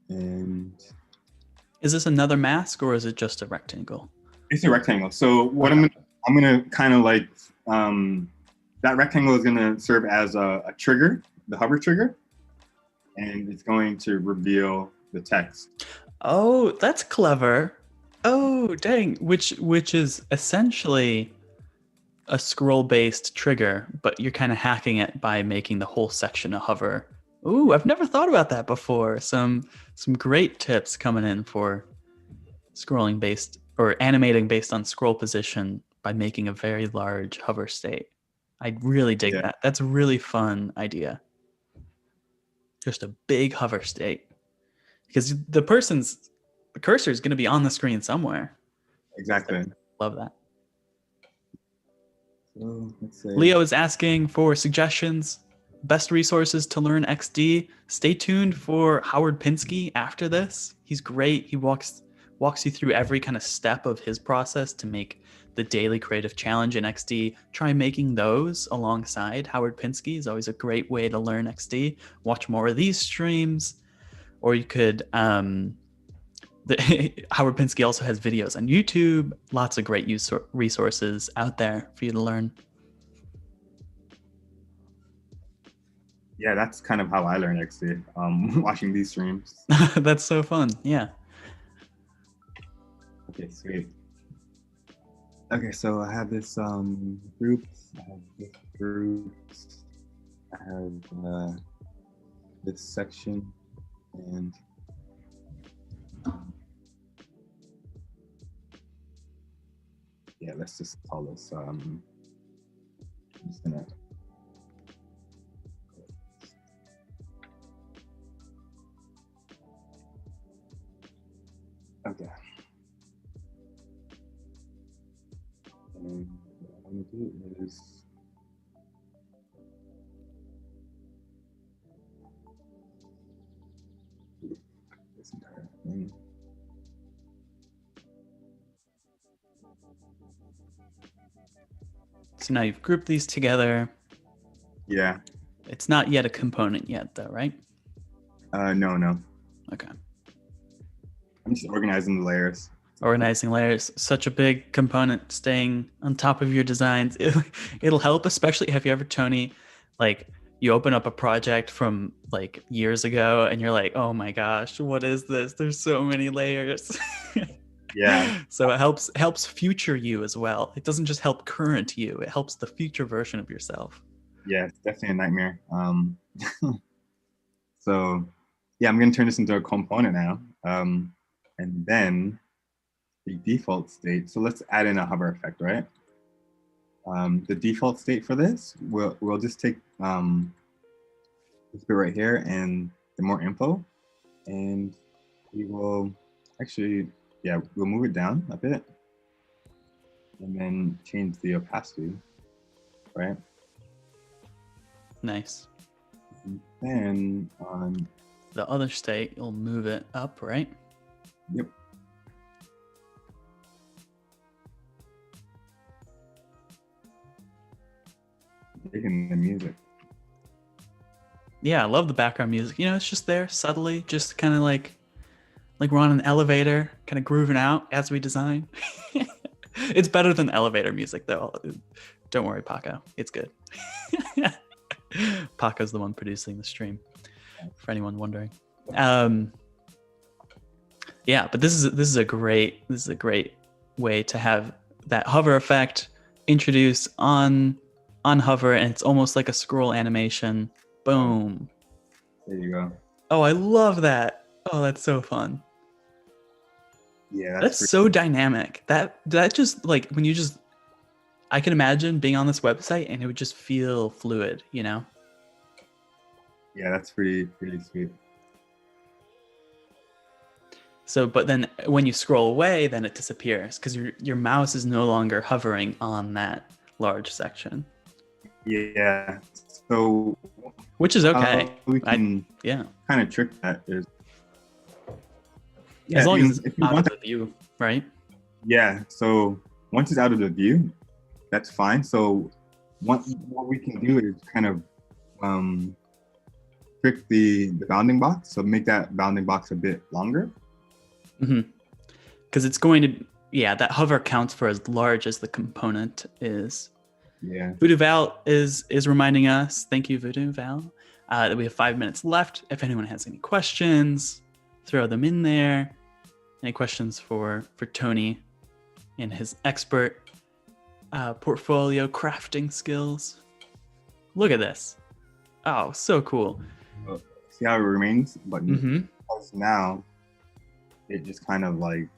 And is this another mask or is it just a rectangle? It's a rectangle. So what I'm gonna kind of like that rectangle is gonna serve as a trigger, the hover trigger, and it's going to reveal the text. Oh, that's clever. Oh, dang. Which is essentially a scroll-based trigger, but you're kind of hacking it by making the whole section a hover Ooh, I've never thought about that before. Some great tips coming in for scrolling based or animating based on scroll position by making a very large hover state. I really dig Yeah, that. That's a really fun idea. Just a big hover state. Because the cursor is going to be on the screen somewhere. exactly. Love that. So let's say, Leo is asking for suggestions, best resources to learn XD. Stay tuned for Howard Pinsky after this. He's great. He walks you through every kind of step of his process to make the daily creative challenge in XD. Try making those alongside Howard Pinsky is always a great way to learn XD. Watch more of these streams, or you could Howard Pinsky also has videos on YouTube. Lots of great resources out there for you to learn. yeah, that's kind of how I learned XD, watching these streams. That's so fun. Yeah. Okay, sweet. Okay, so I have this groups, I have this groups, I have this section, and yeah, let's just call this, I'm just gonna, okay. And what I'm gonna do is, this entire thing. So now you've grouped these together. Yeah. It's not yet a component yet, though, right? No. Okay. I'm just organizing the layers. Organizing layers, such a big component, staying on top of your designs. It'll help, especially have you ever, Tony, like you open up a project from like years ago and you're like, oh my gosh, what is this? There's so many layers. Yeah. So it helps future you as well. It doesn't just help current you, it helps the future version of yourself. Yeah, it's definitely a nightmare. So yeah, I'm gonna turn this into a component now. And then the default state. So let's add in a hover effect, right? The default state for this, we'll just take this bit right here and the more info, and we will actually, yeah, we'll move it down a bit, and then change the opacity, right? Nice. And then on the other state, you'll move it up, right? Yep. Making the music. Yeah, I love the background music. You know, it's just there subtly, just kind of like we're on an elevator, kind of grooving out as we design. It's better than elevator music, though. Don't worry, Paco. It's good. Paco's the one producing the stream, for anyone wondering. Yeah, but this is a great way to have that hover effect introduced on hover, and it's almost like a scroll animation. Boom. There you go. Oh, I love that. Oh, that's so fun. Yeah, that's so dynamic. That just like when you just, I can imagine being on this website and it would just feel fluid, you know? Yeah, that's pretty sweet. So, but then when you scroll away, then it disappears because your mouse is no longer hovering on that large section. Yeah. So, which is okay. We can kind of trick that is. Yeah, as long as it's out of the view, right? Yeah. So once it's out of the view, that's fine. So what we can do is kind of trick the bounding box. So make that bounding box a bit longer. Because it's going to, that hover counts for as large as the component is. Yeah. Voodoo Val is reminding us, thank you, Voodoo Val, that we have 5 minutes left. If anyone has any questions, throw them in there. Any questions for Tony and his expert portfolio crafting skills? Look at this. Oh, so cool. see how it remains, but Mm-hmm. because now it just kind of like,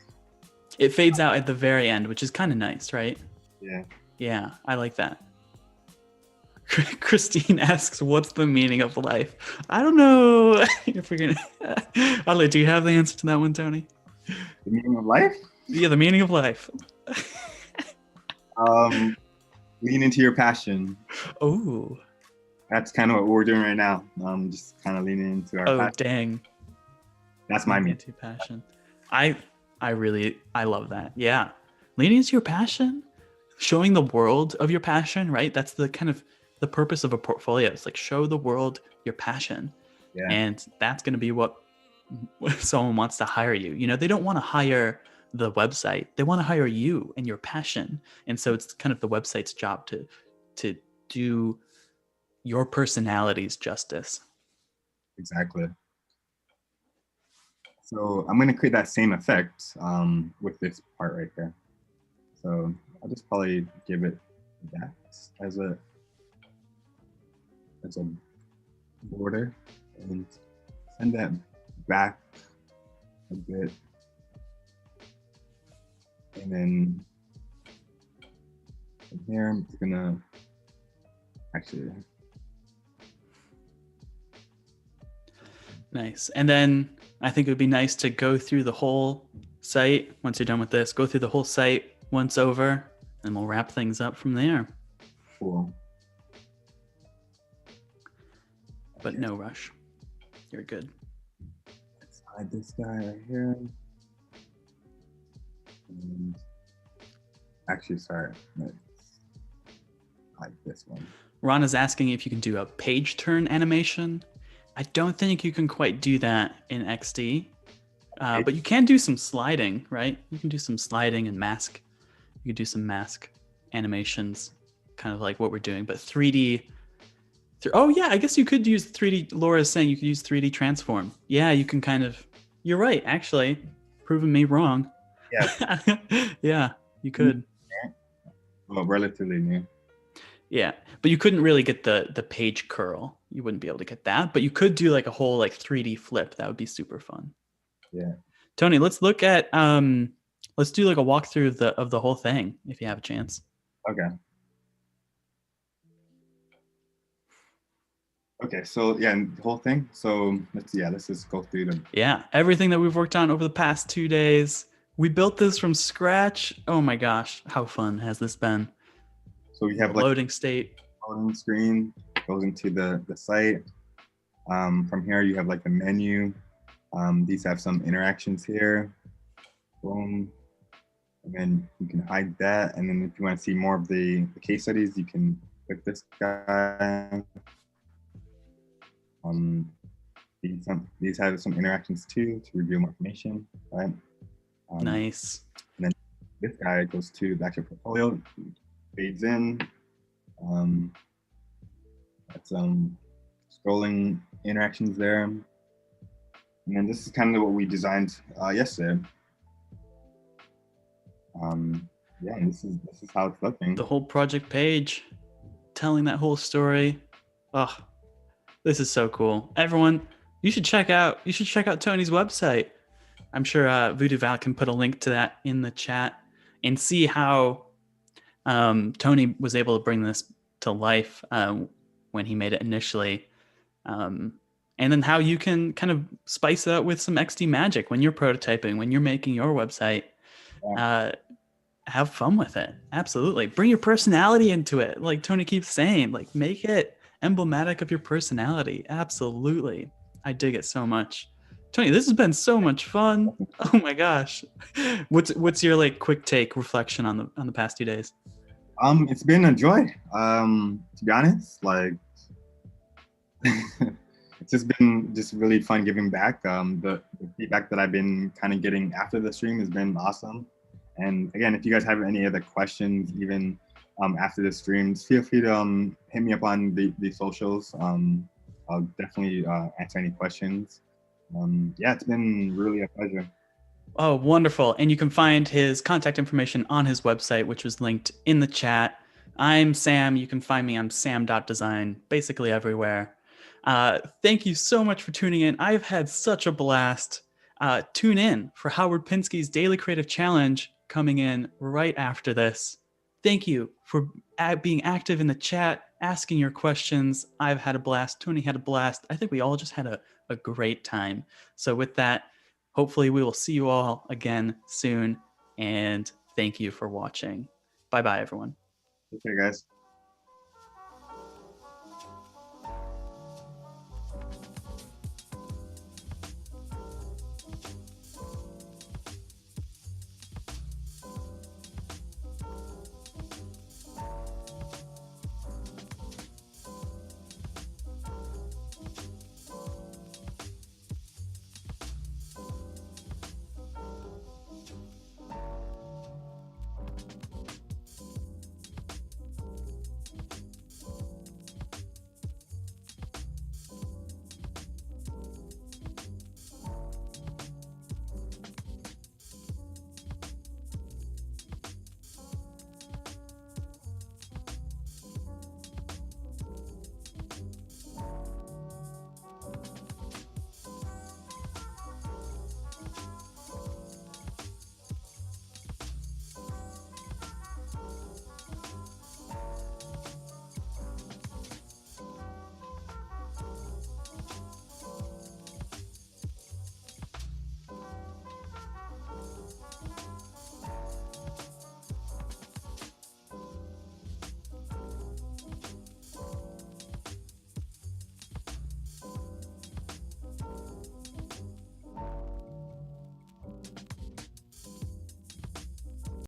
It fades out at the very end, which is kind of nice, right? yeah. Yeah, I like that. Christine asks, "What's the meaning of life?" I don't know if we're gonna. Ali, do you have the answer to that one, Tony? The meaning of life? Yeah, the meaning of life. Lean into your passion. Oh, That's kind of what we're doing right now. Just kind of leaning into our passion. dang. That's my meaning. Into passion. I love that. Yeah, leaning into your passion, showing the world of your passion. Right. That's the kind of the purpose of a portfolio. It's like show the world your passion, Yeah. and that's going to be what someone wants to hire you. You know, they don't want to hire the website. They want to hire you and your passion. And so it's kind of the website's job to do your personality's justice. Exactly. So I'm going to create that same effect with this part right here. So I'll just probably give it that as a border and send that back a bit. And then from here, I'm just gonna actually. Nice. And then I think it would be nice to go through the whole site. Once you're done with this, go through the whole site once over, and we'll wrap things up from there. Cool. But no rush. You're good. Let's hide this guy right here. And actually, sorry. Let's hide this one. Ron is asking if you can do a page turn animation. I don't think you can quite do that in XD, but you can do some sliding, right? You can do some sliding and mask. You can do some mask animations, kind of like what we're doing, but 3D. Oh yeah, I guess you could use 3D. Laura is saying you could use 3D transform. Yeah, you can kind of. You're right, actually, proving me wrong. Yeah. Yeah, you could. Well, relatively new. Yeah, but you couldn't really get the page curl. You wouldn't be able to get that, but you could do like a whole like 3D flip. That would be super fun. Yeah. Tony, let's look at let's do like a walkthrough of the whole thing if you have a chance. Okay. Okay, so yeah, the whole thing. So let's just go through them. Yeah, everything that we've worked on over the past 2 days. We built this from scratch. Oh my gosh, how fun has this been? So we have like loading state. Loading screen goes into the site. From here you have like the menu. These have some interactions here. Boom. And then you can hide that. And then if you want to see more of the case studies, you can click this guy. These have some interactions too to reveal more information, right? Nice. And then this guy goes to the actual portfolio, fades in. That's scrolling interactions there. And then this is kind of what we designed yesterday. Yeah, and this is how it's looking. The whole project page, telling that whole story. Oh, this is so cool. Everyone, you should check out Tony's website. I'm sure Voodoo Val can put a link to that in the chat and see how Tony was able to bring this to life when he made it initially. And then how you can kind of spice it up with some XD magic when you're prototyping, when you're making your website. Yeah. Have fun with it. Absolutely. Bring your personality into it. Like Tony keeps saying, like make it emblematic of your personality. Absolutely. I dig it so much. Tony, this has been so much fun. Oh my gosh. What's your like quick take reflection on the past 2 days? It's been a joy. To be honest, like it's just been really fun giving back. The feedback that I've been kind of getting after the stream has been awesome. And again, if you guys have any other questions, even after the stream, feel free to hit me up on the socials. I'll definitely answer any questions. Yeah, it's been really a pleasure. Oh, wonderful. And you can find his contact information on his website, which was linked in the chat. I'm Sam. You can find me on sam.design, basically everywhere. Thank you so much for tuning in. I've had such a blast. Tune in for Howard Pinsky's Daily Creative Challenge coming in right after this. Thank you for being active in the chat, asking your questions. I've had a blast. Tony had a blast. I think we all just had a great time. So with that, hopefully we will see you all again soon. And thank you for watching. Bye-bye, everyone. Okay, guys.